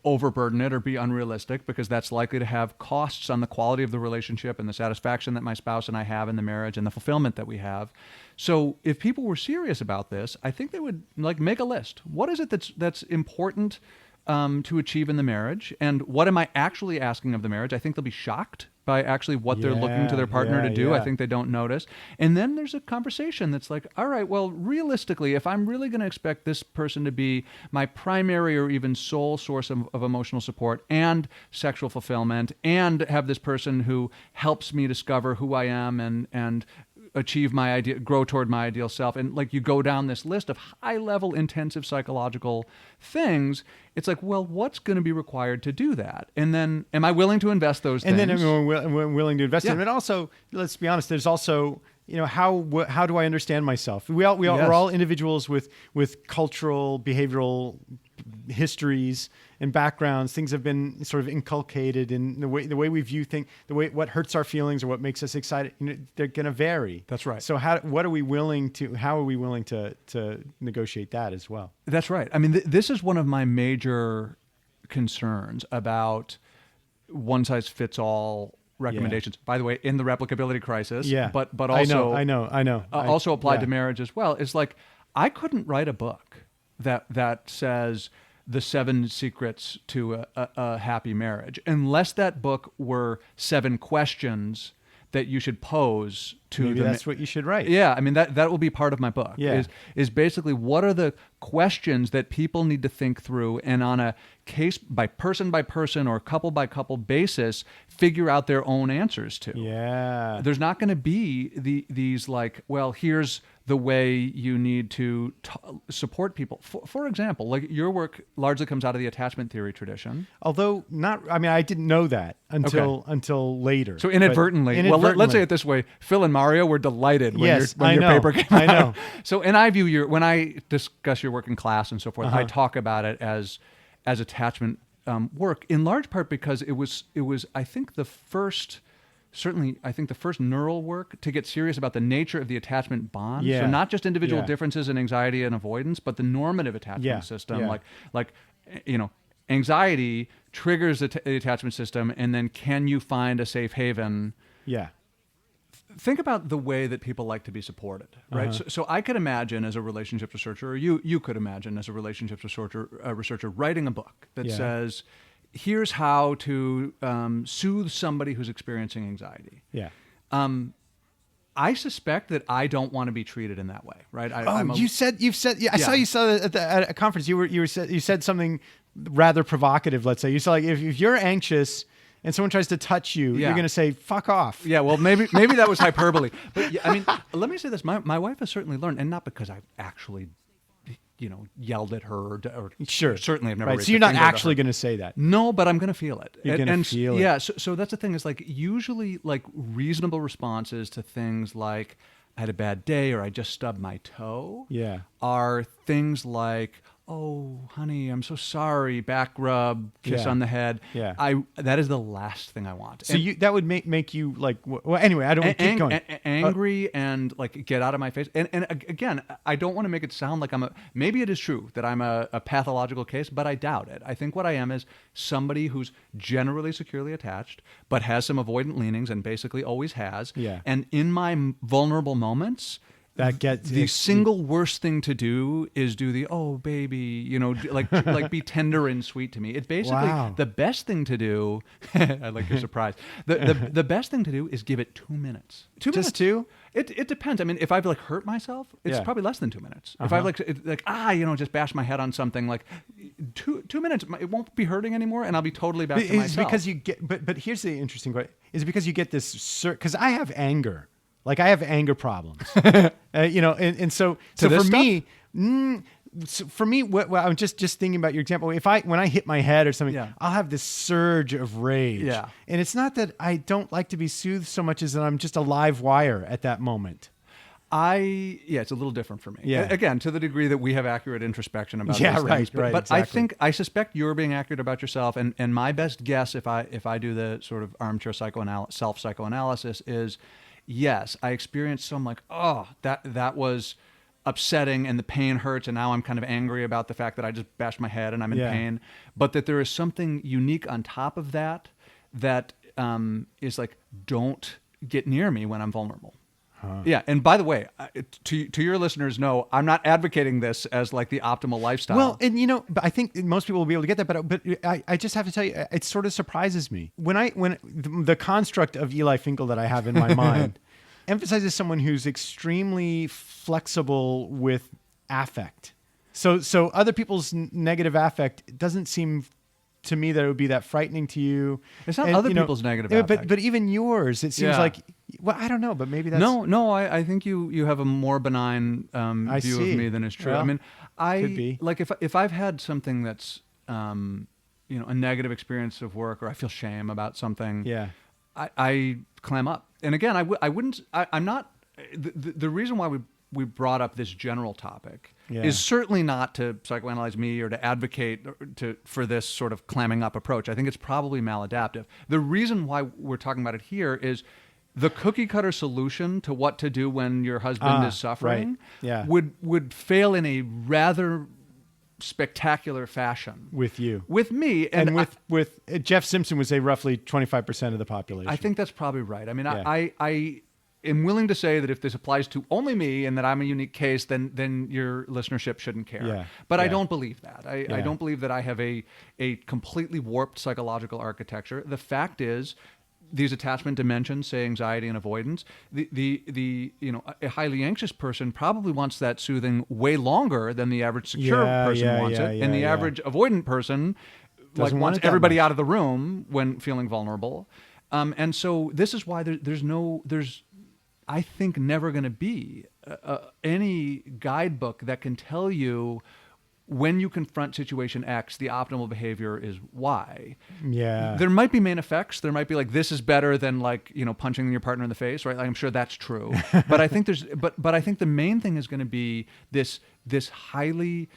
Speaker 2: overburden it or be unrealistic, because that's likely to have costs on the quality of the relationship and the satisfaction that my spouse and I have in the marriage and the fulfillment that we have. So if people were serious about this, I think they would make a list. What is it that's important to achieve in the marriage, and what am I actually asking of the marriage? I think they'll be shocked by actually what they're looking to their partner to do. I think they don't notice. And then there's a conversation that's like, all right, well, realistically, if I'm really going to expect this person to be my primary or even sole source of emotional support and sexual fulfillment, and have this person who helps me discover who I am and achieve my idea, grow toward my ideal self, and you go down this list of high-level, intensive psychological things, it's like, well, what's going to be required to do that? And then, am I willing to invest those things?
Speaker 1: And then we're willing to invest in them. And also, let's be honest, there's also, how do I understand myself? We're all individuals with cultural, behavioral histories and backgrounds. Things have been sort of inculcated in the way we view things, what hurts our feelings or what makes us excited. They're going to vary.
Speaker 2: That's right.
Speaker 1: So how are we willing to negotiate that as well?
Speaker 2: That's right. I mean, this is one of my major concerns about one size fits all recommendations. By the way, in the replicability crisis.
Speaker 1: Yeah.
Speaker 2: But also
Speaker 1: I know.
Speaker 2: Also applied to marriage as well. It's like, I couldn't write a book that says the 7 secrets to a happy marriage, unless that book were 7 questions that you should pose to
Speaker 1: Maybe that's what you should write.
Speaker 2: Yeah, I mean, that will be part of my book.
Speaker 1: Yeah.
Speaker 2: Is basically, what are the questions that people need to think through, and on a case by person or couple by couple basis, figure out their own answers to.
Speaker 1: Yeah.
Speaker 2: There's not going to be these well, here's the way you need to support people. For example, your work largely comes out of the attachment theory tradition.
Speaker 1: Although I didn't know that until later.
Speaker 2: So inadvertently. Well, let's say it this way. Phil and Mario were delighted when your paper came out. I know. So, and I view when I discuss your work in class and so forth, I talk about it as attachment work, in large part because it was I think the first neural work to get serious about the nature of the attachment bond.
Speaker 1: Yeah.
Speaker 2: So not just individual differences in anxiety and avoidance, but the normative attachment system.
Speaker 1: Yeah.
Speaker 2: Anxiety triggers the attachment system, and then can you find a safe haven?
Speaker 1: Yeah.
Speaker 2: Think about the way that people like to be supported, right? So I could imagine as a relationship researcher, or you could imagine as a relationship researcher writing a book that says, here's how to soothe somebody who's experiencing anxiety.
Speaker 1: Yeah.
Speaker 2: I suspect that I don't want to be treated in that way, right?
Speaker 1: You've said. I saw you said at a conference. You said something rather provocative. Let's say you said if you're anxious and someone tries to touch you, you're going to say "fuck off."
Speaker 2: Yeah. Well, maybe that was hyperbole, but I mean, let me say this: my wife has certainly learned, and not because I've actually yelled at her, or
Speaker 1: sure,
Speaker 2: certainly I've never.
Speaker 1: Right. So you're not actually going to say that.
Speaker 2: No, but I'm going to feel it.
Speaker 1: You're going to feel it.
Speaker 2: Yeah. So that's the thing. Is usually reasonable responses to things like I had a bad day or I just stubbed my toe.
Speaker 1: Yeah.
Speaker 2: Are things like, oh, honey, I'm so sorry, back rub, kiss on the head.
Speaker 1: Yeah.
Speaker 2: That is the last thing I want.
Speaker 1: So that would make you well, anyway, I don't want to keep going.
Speaker 2: Angry and get out of my face. And again, I don't want to make it sound like maybe it is true that I'm a pathological case, but I doubt it. I think what I am is somebody who's generally securely attached, but has some avoidant leanings and basically always has.
Speaker 1: Yeah.
Speaker 2: And in my vulnerable moments, the single worst thing to do is do the baby, be tender and sweet to me. It's basically the best thing to do. I like your surprise. The best thing to do is give it 2 minutes. 2 minutes.
Speaker 1: Just 2?
Speaker 2: It depends. I mean, if I've hurt myself, it's probably less than 2 minutes. If I've just bashed my head on something, 2 minutes, it won't be hurting anymore, and I'll be totally back to
Speaker 1: It's
Speaker 2: myself.
Speaker 1: because you get, but here's the interesting question: is it because you get this? Because I have anger, like I have anger problems, and so
Speaker 2: this
Speaker 1: for
Speaker 2: stuff?
Speaker 1: me. So for me, what I'm just thinking about your example. When I hit my head or something,
Speaker 2: Yeah.
Speaker 1: I'll have this surge of rage.
Speaker 2: Yeah.
Speaker 1: And it's not that I don't like to be soothed so much as that I'm just a live wire at that moment.
Speaker 2: It's a little different for me.
Speaker 1: Yeah.
Speaker 2: Again, to the degree that we have accurate introspection about
Speaker 1: Yeah,
Speaker 2: those things.
Speaker 1: right,
Speaker 2: But
Speaker 1: exactly.
Speaker 2: I suspect you're being accurate about yourself. And my best guess, if I do the sort of armchair self-psychoanalysis, is yes, I experienced some like, oh, that was upsetting and the pain hurts, and now I'm kind of angry about the fact that I just bashed my head and I'm in pain. But that there is something unique on top of that is like, don't get near me when I'm vulnerable. Yeah, and by the way, to your listeners, no, I'm not advocating this as like the optimal lifestyle.
Speaker 1: Well, and but I think most people will be able to get that, but I just have to tell you, it sort of surprises me when the construct of Eli Finkel that I have in my mind emphasizes someone who's extremely flexible with affect. So other people's negative affect doesn't seem to me that it would be that frightening to you.
Speaker 2: It's not other people's negative affect.
Speaker 1: But even yours, it seems like, well, I don't know, but maybe that's...
Speaker 2: No, I think you have a more benign view of me than is true.
Speaker 1: Well,
Speaker 2: I mean,
Speaker 1: could be.
Speaker 2: like if I've had something that's a negative experience of work, or I feel shame about something, I clam up. And again, I'm not. The reason why we brought up this general topic is certainly not to psychoanalyze me or to advocate for this sort of clamming up approach. I think it's probably maladaptive. The reason why we're talking about it here is the cookie cutter solution to what to do when your husband is suffering would fail in a rather spectacular fashion
Speaker 1: with you,
Speaker 2: with me,
Speaker 1: and with Jeff Simpson would say roughly 25% of the population.
Speaker 2: I think that's probably right. I mean, I am willing to say that if this applies to only me and that I'm a unique case, then your listenership shouldn't care. But I don't believe that. I don't believe that I have a completely warped psychological architecture. The fact is, these attachment dimensions, say anxiety and avoidance, a highly anxious person probably wants that soothing way longer than the average secure person wants it, and the average avoidant person wants everybody out of the room when feeling vulnerable. And so this is why there's I think never going to be any guidebook that can tell you when you confront situation X, the optimal behavior is Y.
Speaker 1: Yeah.
Speaker 2: There might be main effects. There might be like, this is better than like, punching your partner in the face, right? Like, I'm sure that's true. But I think but I think the main thing is going to be this highly,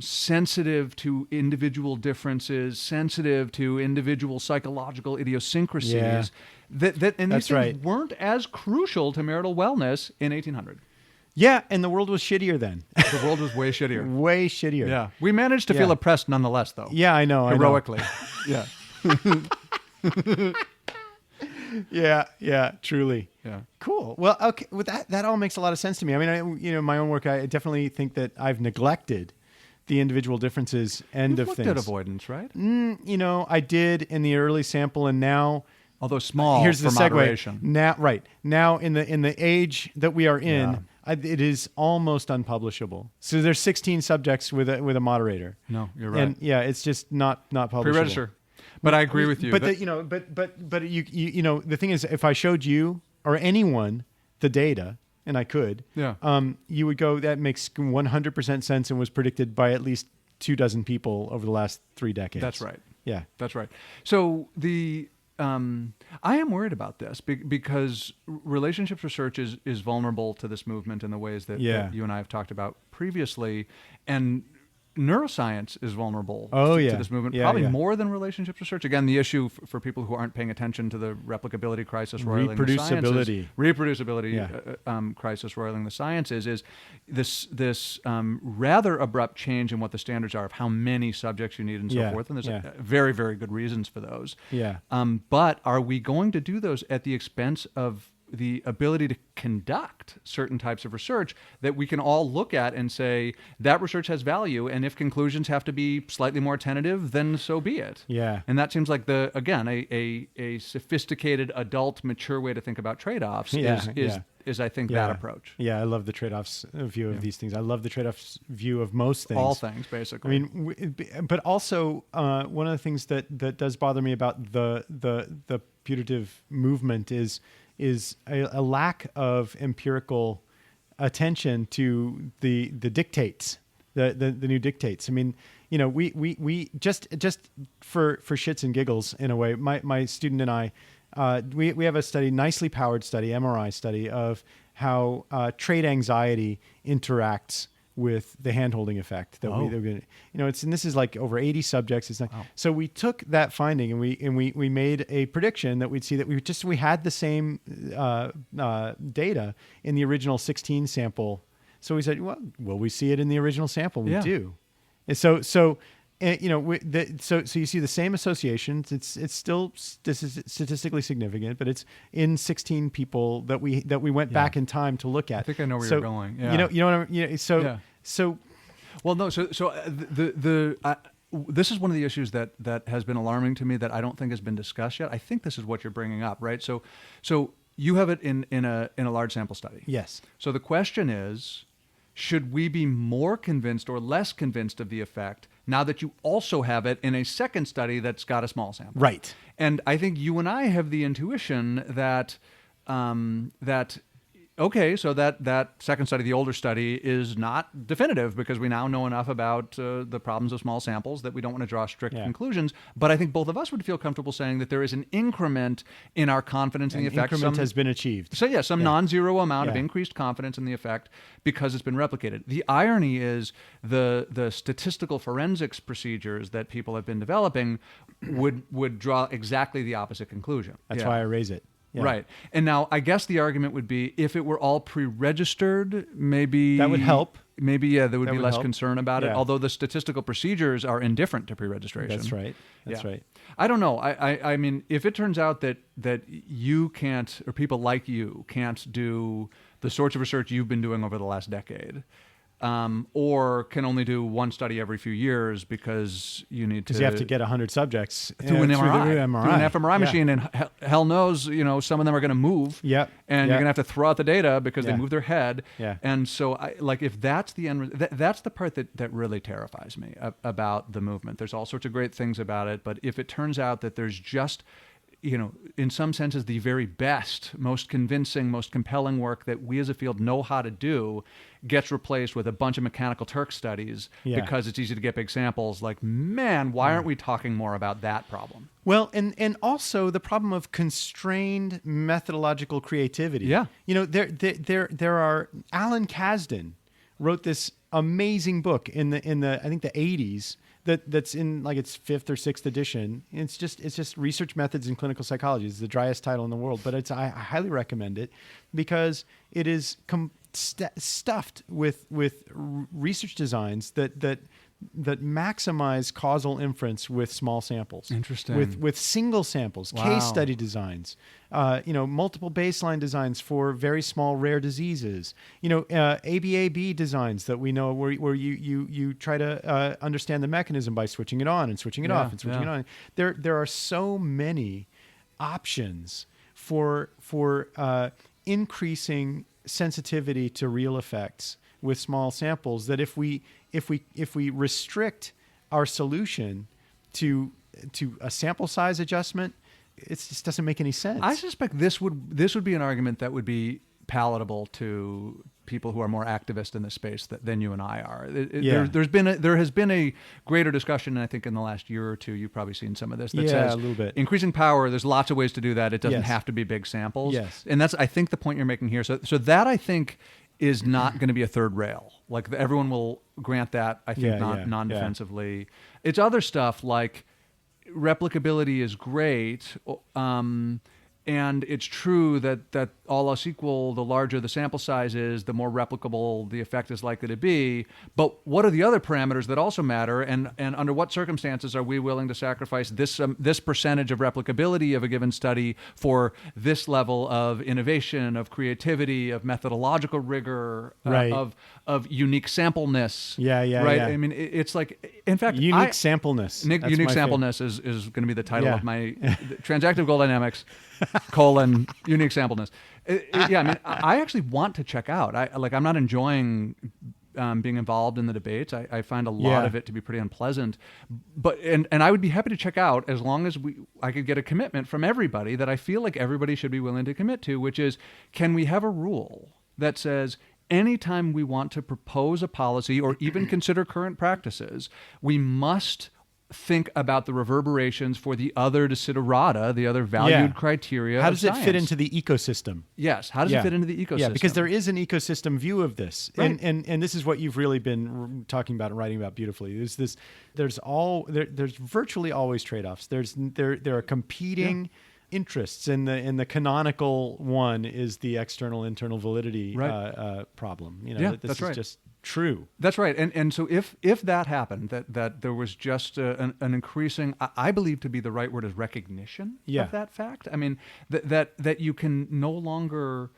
Speaker 2: sensitive to individual differences, sensitive to individual psychological idiosyncrasies and these things weren't as crucial to marital wellness in 1800.
Speaker 1: Yeah, and the world was shittier then.
Speaker 2: The world was way shittier.
Speaker 1: Way shittier.
Speaker 2: Yeah. We managed to feel oppressed nonetheless, though.
Speaker 1: Yeah, I know.
Speaker 2: Heroically. Yeah.
Speaker 1: Yeah, truly.
Speaker 2: Yeah.
Speaker 1: Cool. Well, okay. Well, that all makes a lot of sense to me. I mean, my own work, I definitely think that I've neglected the individual differences of things.
Speaker 2: You've looked at avoidance, right?
Speaker 1: I did in the early sample, and now...
Speaker 2: Although small,
Speaker 1: here's the segue.
Speaker 2: Moderation.
Speaker 1: Now in the age that we are in, it is almost unpublishable. So there's 16 subjects with a moderator.
Speaker 2: No, you're right.
Speaker 1: And it's just not publishable.
Speaker 2: Pre-register. But I agree with you.
Speaker 1: But the thing is, if I showed you or anyone the data, and I could, you would go, that makes 100% sense and was predicted by at least 24 people over the last 3 decades.
Speaker 2: That's right.
Speaker 1: Yeah,
Speaker 2: that's right. So I am worried about this because relationships research is vulnerable to this movement in the ways that you and I have talked about previously, and neuroscience is vulnerable to this movement, probably more than relationships research. Again, the issue for people who aren't paying attention to the replicability crisis roiling the sciences, reproducibility crisis roiling the sciences, is this rather abrupt change in what the standards are of how many subjects you need and so forth. And there's very, very good reasons for those.
Speaker 1: Yeah.
Speaker 2: But are we going to do those at the expense of the ability to conduct certain types of research that we can all look at and say that research has value, and if conclusions have to be slightly more tentative, then so be it.
Speaker 1: Yeah.
Speaker 2: And that seems like a sophisticated, adult, mature way to think about trade-offs is I think that approach.
Speaker 1: Yeah, I love the trade-offs view of these things. I love the trade-offs view of most things.
Speaker 2: All things, basically.
Speaker 1: I mean, but also one of the things that does bother me about the putative movement is a lack of empirical attention to the dictates, the new dictates. I mean, you know, we just for shits and giggles in a way. My student and I. We have a study, nicely powered study, MRI study, of how trait anxiety interacts with the hand-holding effect. And this is like over 80 subjects. It's like, so we took that finding and we made a prediction that we'd see that we had the same data in the original 16 sample. So we said, well, will we see it in the original sample? We do. And so you see the same associations. It's still statistically significant, but it's in 16 people that we went back in time to look at.
Speaker 2: I think I know where you're going. Yeah.
Speaker 1: You know what I mean? So.
Speaker 2: Well, no. This is one of the issues that has been alarming to me that I don't think has been discussed yet. I think this is what you're bringing up, right? So you have it in a large sample study.
Speaker 1: Yes.
Speaker 2: So the question is, should we be more convinced or less convinced of the effect now that you also have it in a second study that's got a small sample?
Speaker 1: Right.
Speaker 2: And I think you and I have the intuition that okay, so that second study, the older study, is not definitive because we now know enough about the problems of small samples that we don't want to draw strict conclusions. But I think both of us would feel comfortable saying that there is an increment in our confidence in the effect.
Speaker 1: Increment has been achieved.
Speaker 2: So some non-zero amount of increased confidence in the effect because it's been replicated. The irony is the statistical forensics procedures that people have been developing would draw exactly the opposite conclusion.
Speaker 1: That's why I raise it. Yeah.
Speaker 2: Right. And now I guess the argument would be if it were all pre-registered, maybe
Speaker 1: that would help.
Speaker 2: Maybe there would be less concern about it,
Speaker 1: Yeah.
Speaker 2: although the statistical procedures are indifferent to pre-registration.
Speaker 1: That's right. That's right.
Speaker 2: I don't know. I mean, if it turns out that you can't, or people like you can't do the sorts of research you've been doing over the last decade, or can only do one study every few years because you have to
Speaker 1: get 100 subjects
Speaker 2: through an MRI,
Speaker 1: through an
Speaker 2: fMRI machine, and hell knows, some of them are going to move.
Speaker 1: Yep.
Speaker 2: And you're going to have to throw out the data because they move their head.
Speaker 1: Yeah.
Speaker 2: And so, if that's the end, that's the part that really terrifies me about the movement. There's all sorts of great things about it, but if it turns out that there's just in some senses, the very best, most convincing, most compelling work that we as a field know how to do gets replaced with a bunch of mechanical Turk studies because it's easy to get big samples. Like, man, why aren't we talking more about that problem?
Speaker 1: Well, and also the problem of constrained methodological creativity.
Speaker 2: Yeah.
Speaker 1: There are Alan Kasdan wrote this amazing book in the I think the 80s. That's in like its 5th or 6th edition. It's just Research Methods in Clinical Psychology. It's the driest title in the world, but I highly recommend it because it is stuffed with research designs that maximize causal inference with small samples.
Speaker 2: Interesting.
Speaker 1: With single samples, case study designs, multiple baseline designs for very small rare diseases, ABAB designs that we know where you try to understand the mechanism by switching it on and switching it off and switching it on. There are so many options for increasing sensitivity to real effects with small samples that if we restrict our solution to a sample size adjustment, it just doesn't make any sense.
Speaker 2: I suspect this would be an argument that would be palatable to people who are more activist in this space than you and I are. There has been a greater discussion, I think, in the last year or two. You've probably seen some of this. That says
Speaker 1: a little bit.
Speaker 2: Increasing power. There's lots of ways to do that. It doesn't have to be big samples.
Speaker 1: Yes.
Speaker 2: And that's, I think, the point you're making here. So that, I think, is not going to be a third rail. Like, everyone will grant that, I think, non-defensively. It's other stuff like replicability is great, and it's true that all else equal, the larger the sample size is, the more replicable the effect is likely to be. But what are the other parameters that also matter? And under what circumstances are we willing to sacrifice this percentage of replicability of a given study for this level of innovation, of creativity, of methodological rigor,
Speaker 1: Right.
Speaker 2: of unique sampleness?
Speaker 1: Yeah,
Speaker 2: right.
Speaker 1: yeah.
Speaker 2: I mean, it's like, in fact,
Speaker 1: Unique sampleness. That's
Speaker 2: unique
Speaker 1: my
Speaker 2: sampleness is going to be the title
Speaker 1: Yeah.
Speaker 2: of my transactive goal dynamics : unique sampleness. Yeah, I mean, I actually want to check out. I'm not enjoying being involved in the debates. I find a lot
Speaker 1: Yeah.
Speaker 2: of it to be pretty unpleasant. But and I would be happy to check out as long as I could get a commitment from everybody that I feel like everybody should be willing to commit to, which is, can we have a rule that says anytime we want to propose a policy or even consider current practices, we must think about the reverberations for the other desiderata, the other valued
Speaker 1: Yeah.
Speaker 2: criteria.
Speaker 1: How
Speaker 2: of
Speaker 1: does it fit
Speaker 2: science.
Speaker 1: into the ecosystem?
Speaker 2: Yes. How does
Speaker 1: Yeah.
Speaker 2: it fit into the ecosystem?
Speaker 1: Yeah, because there is an ecosystem view of this,
Speaker 2: Right.
Speaker 1: and this is what you've really been talking about and writing about beautifully. There's virtually always trade-offs. There are competing interests, and the canonical one is the external internal validity
Speaker 2: Right.
Speaker 1: problem.
Speaker 2: Yeah,
Speaker 1: this
Speaker 2: that's
Speaker 1: is
Speaker 2: right.
Speaker 1: just true.
Speaker 2: That's right. And so if that happened, that there was just an increasing, I believe to be the right word is recognition
Speaker 1: Yeah.
Speaker 2: of that fact. I mean, that you can no longer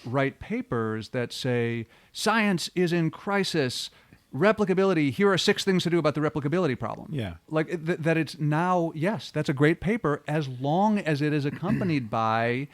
Speaker 2: write papers that say, science is in crisis, replicability, here are 6 things to do about the replicability problem.
Speaker 1: Yeah.
Speaker 2: Like that it's now, yes, that's a great paper as long as it is accompanied by,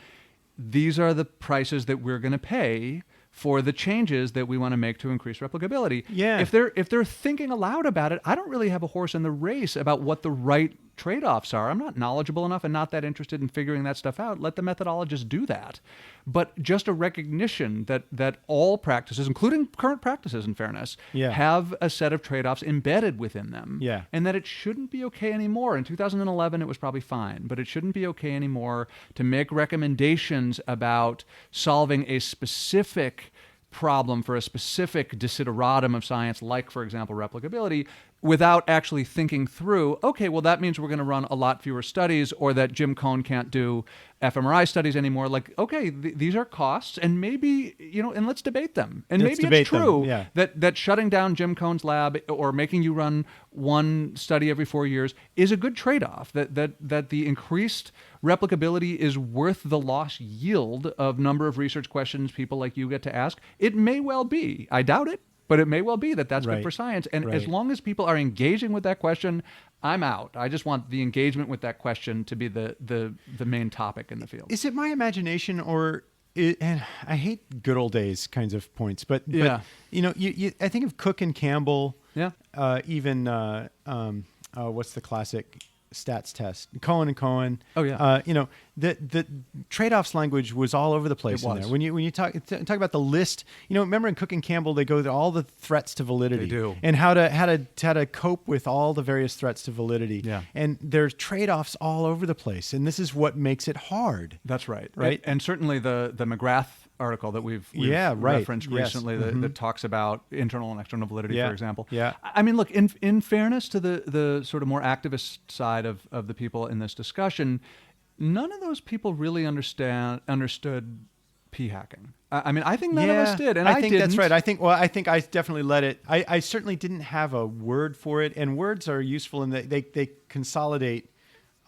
Speaker 2: these are the prices that we're going to pay for the changes that we want to make to increase replicability.
Speaker 1: Yeah.
Speaker 2: If they're thinking aloud about it, I don't really have a horse in the race about what the right trade-offs are. I'm not knowledgeable enough and not that interested in figuring that stuff out. Let the methodologists do that. But just a recognition that all practices, including current practices in fairness,
Speaker 1: Yeah.
Speaker 2: have a set of trade-offs embedded within them.
Speaker 1: Yeah.
Speaker 2: And that it shouldn't be okay anymore. In 2011, it was probably fine, but it shouldn't be okay anymore to make recommendations about solving a specific problem for a specific desideratum of science, like, for example, replicability, without actually thinking through, okay, well, that means we're going to run a lot fewer studies, or that Jim Cohn can't do fMRI studies anymore. Like, okay, these are costs, and maybe, and let's debate them. And
Speaker 1: Let's
Speaker 2: maybe
Speaker 1: debate
Speaker 2: it's true
Speaker 1: them, yeah.
Speaker 2: that shutting down Jim Cohn's lab or making you run one study every 4 years is a good trade-off, that the increased replicability is worth the lost yield of number of research questions people like you get to ask. It may well be. I doubt it, but it may well be that that's
Speaker 1: Right.
Speaker 2: good for science. And
Speaker 1: Right.
Speaker 2: as long as people are engaging with that question, I'm out. I just want the engagement with that question to be the main topic in the field.
Speaker 1: Is it my imagination, or and I hate good old days kinds of points, but
Speaker 2: Yeah.
Speaker 1: I think of Cook and Campbell.
Speaker 2: Yeah.
Speaker 1: Even what's the classic stats test? Cohen and Cohen.
Speaker 2: Oh, yeah.
Speaker 1: The trade-offs language was all over the place
Speaker 2: It
Speaker 1: in
Speaker 2: was.
Speaker 1: there. When you talk about the list, remember in Cook and Campbell they go through all the threats to validity.
Speaker 2: They do.
Speaker 1: And how to cope with all the various threats to validity.
Speaker 2: Yeah.
Speaker 1: And there's trade-offs all over the place, and this is what makes it hard.
Speaker 2: That's right.
Speaker 1: Right.
Speaker 2: And certainly the McGrath article that we've
Speaker 1: Yeah, right.
Speaker 2: referenced
Speaker 1: Yes.
Speaker 2: recently that talks about internal and external validity,
Speaker 1: Yeah.
Speaker 2: for example.
Speaker 1: Yeah.
Speaker 2: I mean, look, in fairness to the sort of more activist side of the people in this discussion, none of those people really understood p-hacking. I mean, I think none of us did, and I
Speaker 1: think that's
Speaker 2: didn't.
Speaker 1: right. I think I definitely let it. I certainly didn't have a word for it, and words are useful, and they consolidate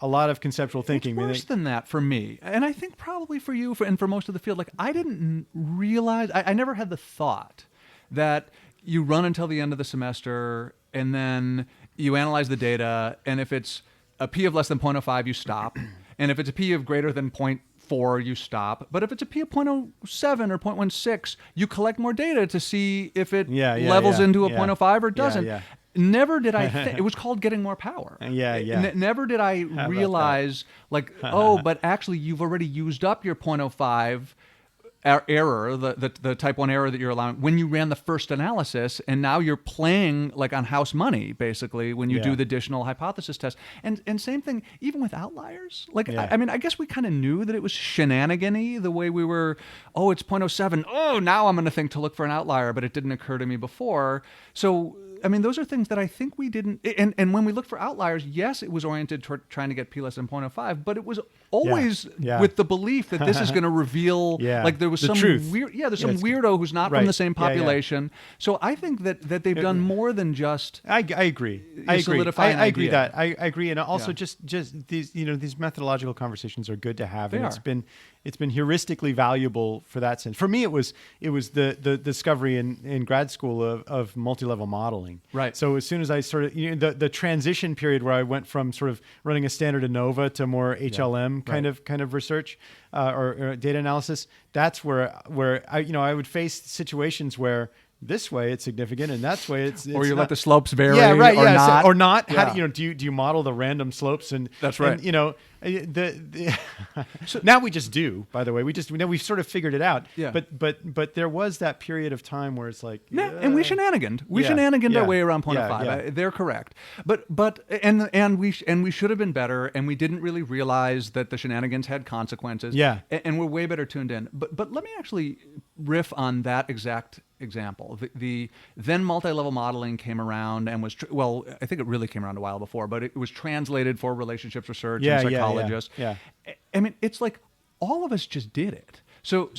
Speaker 1: a lot of conceptual thinking.
Speaker 2: It's
Speaker 1: I mean,
Speaker 2: worse than that for me, and I think probably for you, and for most of the field. Like, I didn't realize, I never had the thought that you run until the end of the semester, and then you analyze the data, and if it's a p of less than 0.05, you stop, and if it's a p of greater than 0.4, you stop. But if it's a p of 0.07 or 0.16, you collect more data to see if it levels into a 0.05 or doesn't.
Speaker 1: Yeah.
Speaker 2: Never did I think, it was called getting more power.
Speaker 1: Yeah.
Speaker 2: Never did I realize, like, but actually you've already used up your 0.05 error, the type 1 error that you're allowing when you ran the first analysis, and now you're playing like on house money, basically, when you do the additional hypothesis test. And same thing, even with outliers. Like, I mean, I guess we kind of knew that it was shenanigan-y, the way we were, it's 0.07. Oh, now I'm going to think to look for an outlier, but it didn't occur to me before. So, I mean, those are things that I think we didn't. And when we look for outliers, yes, it was oriented toward trying to get p less than 0.05, but it was always with the belief that this is going to reveal, like there was some
Speaker 1: truth.
Speaker 2: weird, there's some weirdo who's not from the same population. So I think that they've done more than just.
Speaker 1: I agree.
Speaker 2: Solidify an
Speaker 1: I agree
Speaker 2: idea.
Speaker 1: that. I agree, and also just these these methodological conversations are good to have, and it's been heuristically valuable for that sense. For me, it was the discovery in grad school of multi-level modeling.
Speaker 2: Right.
Speaker 1: So as soon as I started, the transition period where I went from sort of running a standard ANOVA to more HLM kind of research or data analysis, that's where I would face situations where this way it's significant, and that's way it's
Speaker 2: or you
Speaker 1: not.
Speaker 2: let the slopes vary,
Speaker 1: or not.
Speaker 2: So,
Speaker 1: or not. How do you model the random slopes? And
Speaker 2: that's right.
Speaker 1: And, now we just do. By the way, we've sort of figured it out.
Speaker 2: Yeah.
Speaker 1: But there was that period of time where it's like,
Speaker 2: and we shenaniganed. We shenaniganed our way around 0.05. They're correct. But we should have been better, and we didn't really realize that the shenanigans had consequences.
Speaker 1: Yeah.
Speaker 2: And we're way better tuned in. But let me actually riff on that exact example. The then multi-level modeling came around and was I think it really came around a while before, but it was translated for relationships research and psychologists.
Speaker 1: Yeah.
Speaker 2: I mean, it's like all of us just did it. So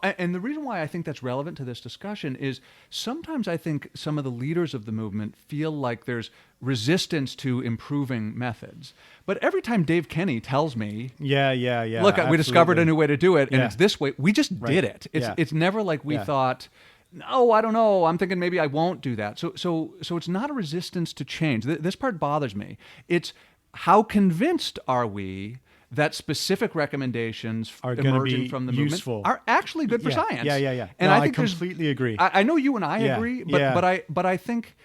Speaker 2: and the reason why I think that's relevant to this discussion is sometimes I think some of the leaders of the movement feel like there's resistance to improving methods. But every time Dave Kenny tells me, look, we discovered a new way to do it, and it's this way, we just did it. It's never like we thought, no, I don't know, I'm thinking maybe I won't do that. So it's not a resistance to change. This part bothers me. It's how convinced are we that specific recommendations
Speaker 1: are
Speaker 2: emerging from the movement are actually good for science.
Speaker 1: Yeah.
Speaker 2: And
Speaker 1: no,
Speaker 2: I think
Speaker 1: completely agree.
Speaker 2: I know you and I agree, but I think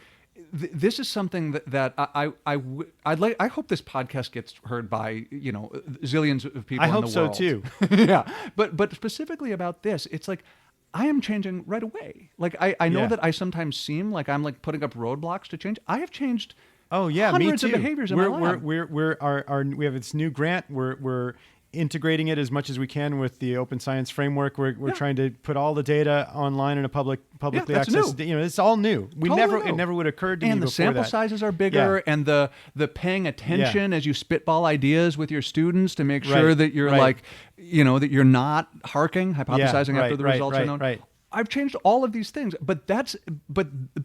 Speaker 2: this is something that I hope this podcast gets heard by zillions of people in the world.
Speaker 1: I hope so too.
Speaker 2: Yeah, but specifically about this, it's like I am changing right away. Like I know that I sometimes seem like I'm like putting up roadblocks to change. I have changed.
Speaker 1: Oh yeah,
Speaker 2: hundreds
Speaker 1: me too.
Speaker 2: of behaviors in my lab.
Speaker 1: We have this new grant. We're integrating it as much as we can with the Open Science Framework. We're trying to put all the data online in a publicly accessed.
Speaker 2: New.
Speaker 1: It's all new.
Speaker 2: Totally
Speaker 1: It never would have occurred to me
Speaker 2: before. And the sample sizes are bigger, and the paying attention as you spitball ideas with your students to make sure that you're like, that you're not hypothesizing after the results are known.
Speaker 1: Right.
Speaker 2: I've changed all of these things, but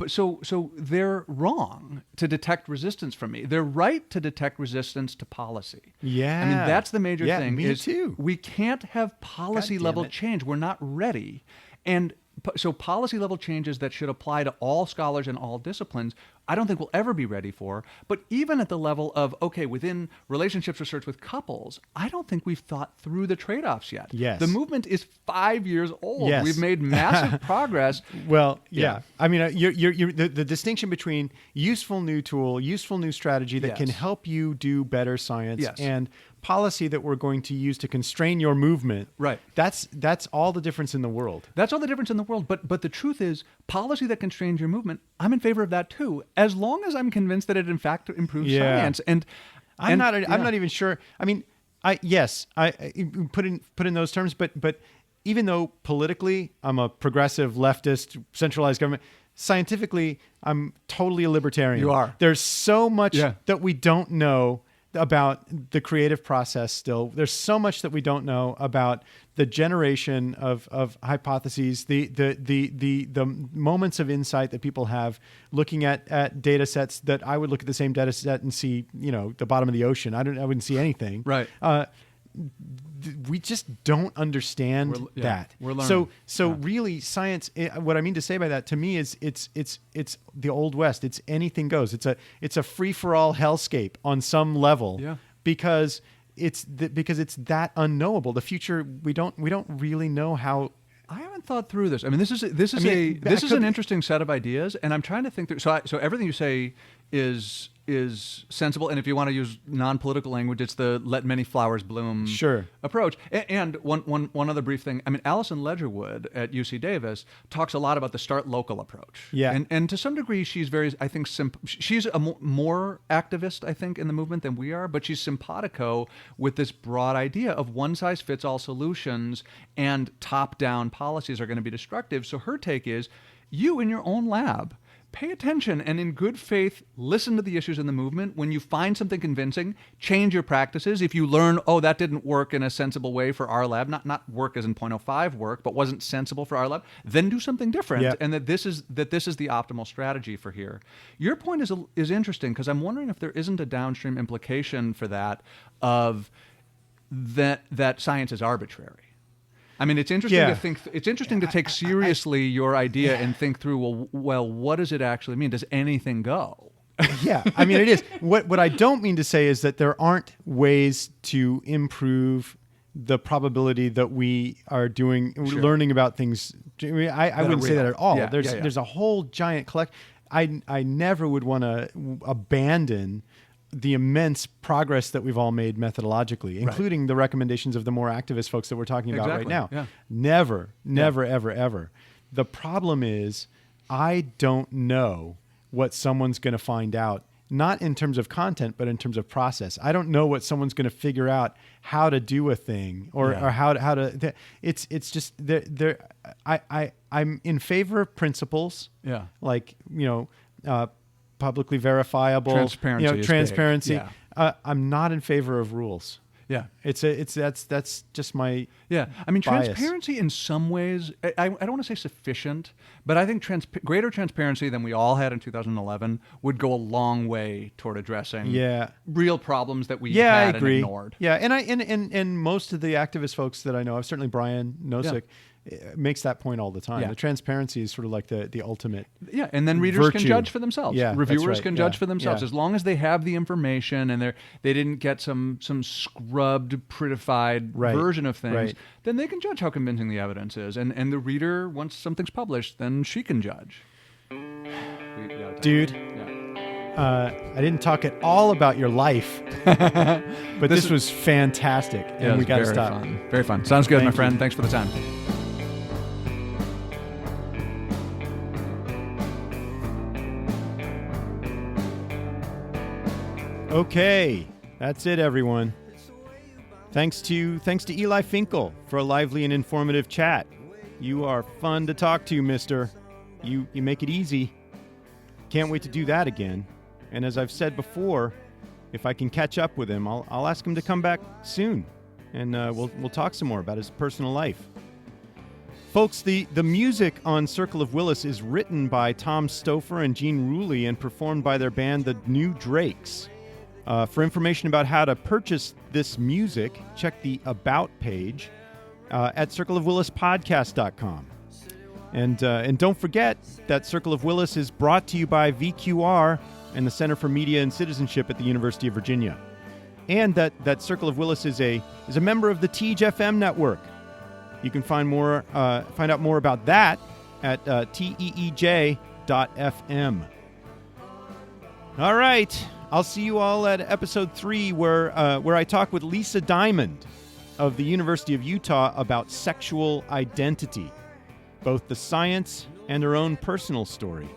Speaker 2: so they're wrong to detect resistance from me. They're right to detect resistance to policy.
Speaker 1: Yeah.
Speaker 2: I mean, that's the major thing.
Speaker 1: Me too.
Speaker 2: We can't have policy level change. We're not ready. And so policy level changes that should apply to all scholars in all disciplines, I don't think we'll ever be ready for. But even at the level of, within relationships research with couples, I don't think we've thought through the trade-offs yet.
Speaker 1: Yes.
Speaker 2: The movement is 5 years old.
Speaker 1: Yes.
Speaker 2: We've made massive progress.
Speaker 1: Well, yeah. I mean, the distinction between useful new tool, useful new strategy that can help you do better science and policy that we're going to use to constrain your movement.
Speaker 2: Right.
Speaker 1: That's all the difference in the world.
Speaker 2: That's all the difference in the world. But the truth is, policy that constrains your movement, I'm in favor of that too, as long as I'm convinced that it in fact improves science. And
Speaker 1: I'm not even sure. I mean, I put in those terms, but even though politically I'm a progressive leftist centralized government, scientifically I'm totally a libertarian.
Speaker 2: You are.
Speaker 1: There's so much that we don't know about the creative process still. There's so much that we don't know about the generation of hypotheses, the moments of insight that people have looking at data sets that I would look at the same data set and see, the bottom of the ocean. I wouldn't see anything.
Speaker 2: Right.
Speaker 1: We just don't understand that.
Speaker 2: We're learning.
Speaker 1: So really, science. What I mean to say by that, to me, is it's the Old West. It's anything goes. It's a free for all hellscape on some level.
Speaker 2: Yeah.
Speaker 1: Because it's that unknowable. The future we don't really know how.
Speaker 2: I haven't thought through this. I mean, this is an interesting set of ideas, and I'm trying to think through. So everything you say is sensible, and if you want to use non-political language, it's the "let many flowers bloom" approach. And one other brief thing. I mean, Alison Ledgerwood at UC Davis talks a lot about the start local approach.
Speaker 1: Yeah,
Speaker 2: and to some degree, she's very, I think, she's a more activist, I think, in the movement than we are, but she's simpatico with this broad idea of one-size-fits-all solutions and top-down policies are going to be destructive. So her take is, you in your own lab, pay attention and in good faith, listen to the issues in the movement. When you find something convincing, change your practices. If you learn, oh, that didn't work in a sensible way for our lab, not work as in 0.05 work, but wasn't sensible for our lab, then do something different.
Speaker 1: Yep.
Speaker 2: And that this is the optimal strategy for here. Your point is interesting, because I'm wondering if there isn't a downstream implication for that of that science is arbitrary. I mean, it's interesting to think. It's interesting to take seriously your idea and think through. Well, what does it actually mean? Does anything go?
Speaker 1: Yeah, I mean, it is. What I don't mean to say is that there aren't ways to improve the probability that we are learning about things. I mean, I wouldn't say that at all. There's a whole giant I never would want to abandon the immense progress that we've all made methodologically, including the recommendations of the more activist folks that we're talking about right now.
Speaker 2: Yeah.
Speaker 1: Never, ever, ever. The problem is I don't know what someone's going to find out, not in terms of content, but in terms of process. I don't know what someone's going to figure out how to do a thing or how to. It's just I'm in favor of principles. Yeah. Like, publicly verifiable, transparency. I'm not in favor of rules. Yeah, that's just my
Speaker 2: I mean,
Speaker 1: bias.
Speaker 2: Transparency in some ways, I don't want to say sufficient, but I think greater transparency than we all had in 2011 would go a long way toward addressing real problems that we had and ignored.
Speaker 1: Yeah, and most of the activist folks that I know, certainly Brian Nosek, makes that point all the time. Yeah. The transparency is sort of like the ultimate.
Speaker 2: Yeah, and then readers can judge for themselves.
Speaker 1: Yeah,
Speaker 2: reviewers can judge for themselves as long as they have the information and they didn't get some scrubbed, prettified version of things. Right. Then they can judge how convincing the evidence is, and the reader, once something's published, then she can judge.
Speaker 1: Dude. I didn't talk at all about your life, but this was fantastic, and we got to stop.
Speaker 2: Very fun. Sounds good, my friend. Thanks for the time.
Speaker 1: Okay, that's it, everyone. Thanks to Eli Finkel for a lively and informative chat. You are fun to talk to, mister. You make it easy. Can't wait to do that again. And as I've said before, if I can catch up with him, I'll ask him to come back soon, and we'll talk some more about his personal life. Folks, the music on Circle of Willis is written by Tom Stouffer and Gene Rulli and performed by their band, the New Drakes. For information about how to purchase this music, check the About page at circleofwillispodcast.com. And don't forget that Circle of Willis is brought to you by VQR and the Center for Media and Citizenship at the University of Virginia. And that Circle of Willis is a member of the Teej FM network. You can find out more about that at teej.fm. All right. I'll see you all at episode 3 where I talk with Lisa Diamond of the University of Utah about sexual identity, both the science and her own personal story.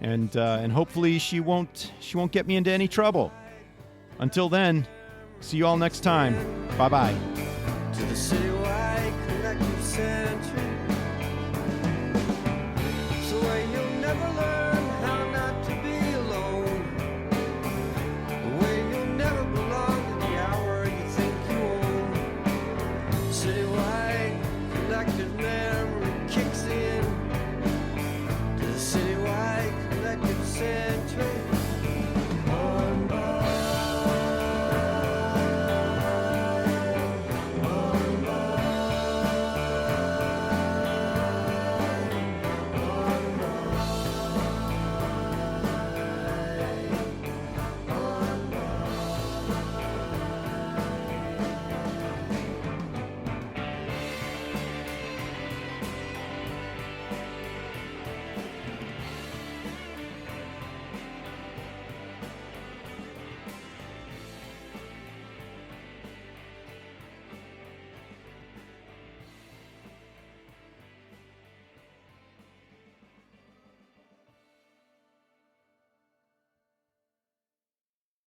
Speaker 1: And hopefully she won't get me into any trouble. Until then, see you all next time. Bye-bye. To the citywide collective center, so where you'll never learn how not to be alone, where you'll never belong to the hour you think you own. Citywide collective memory kicks in to the citywide collective center.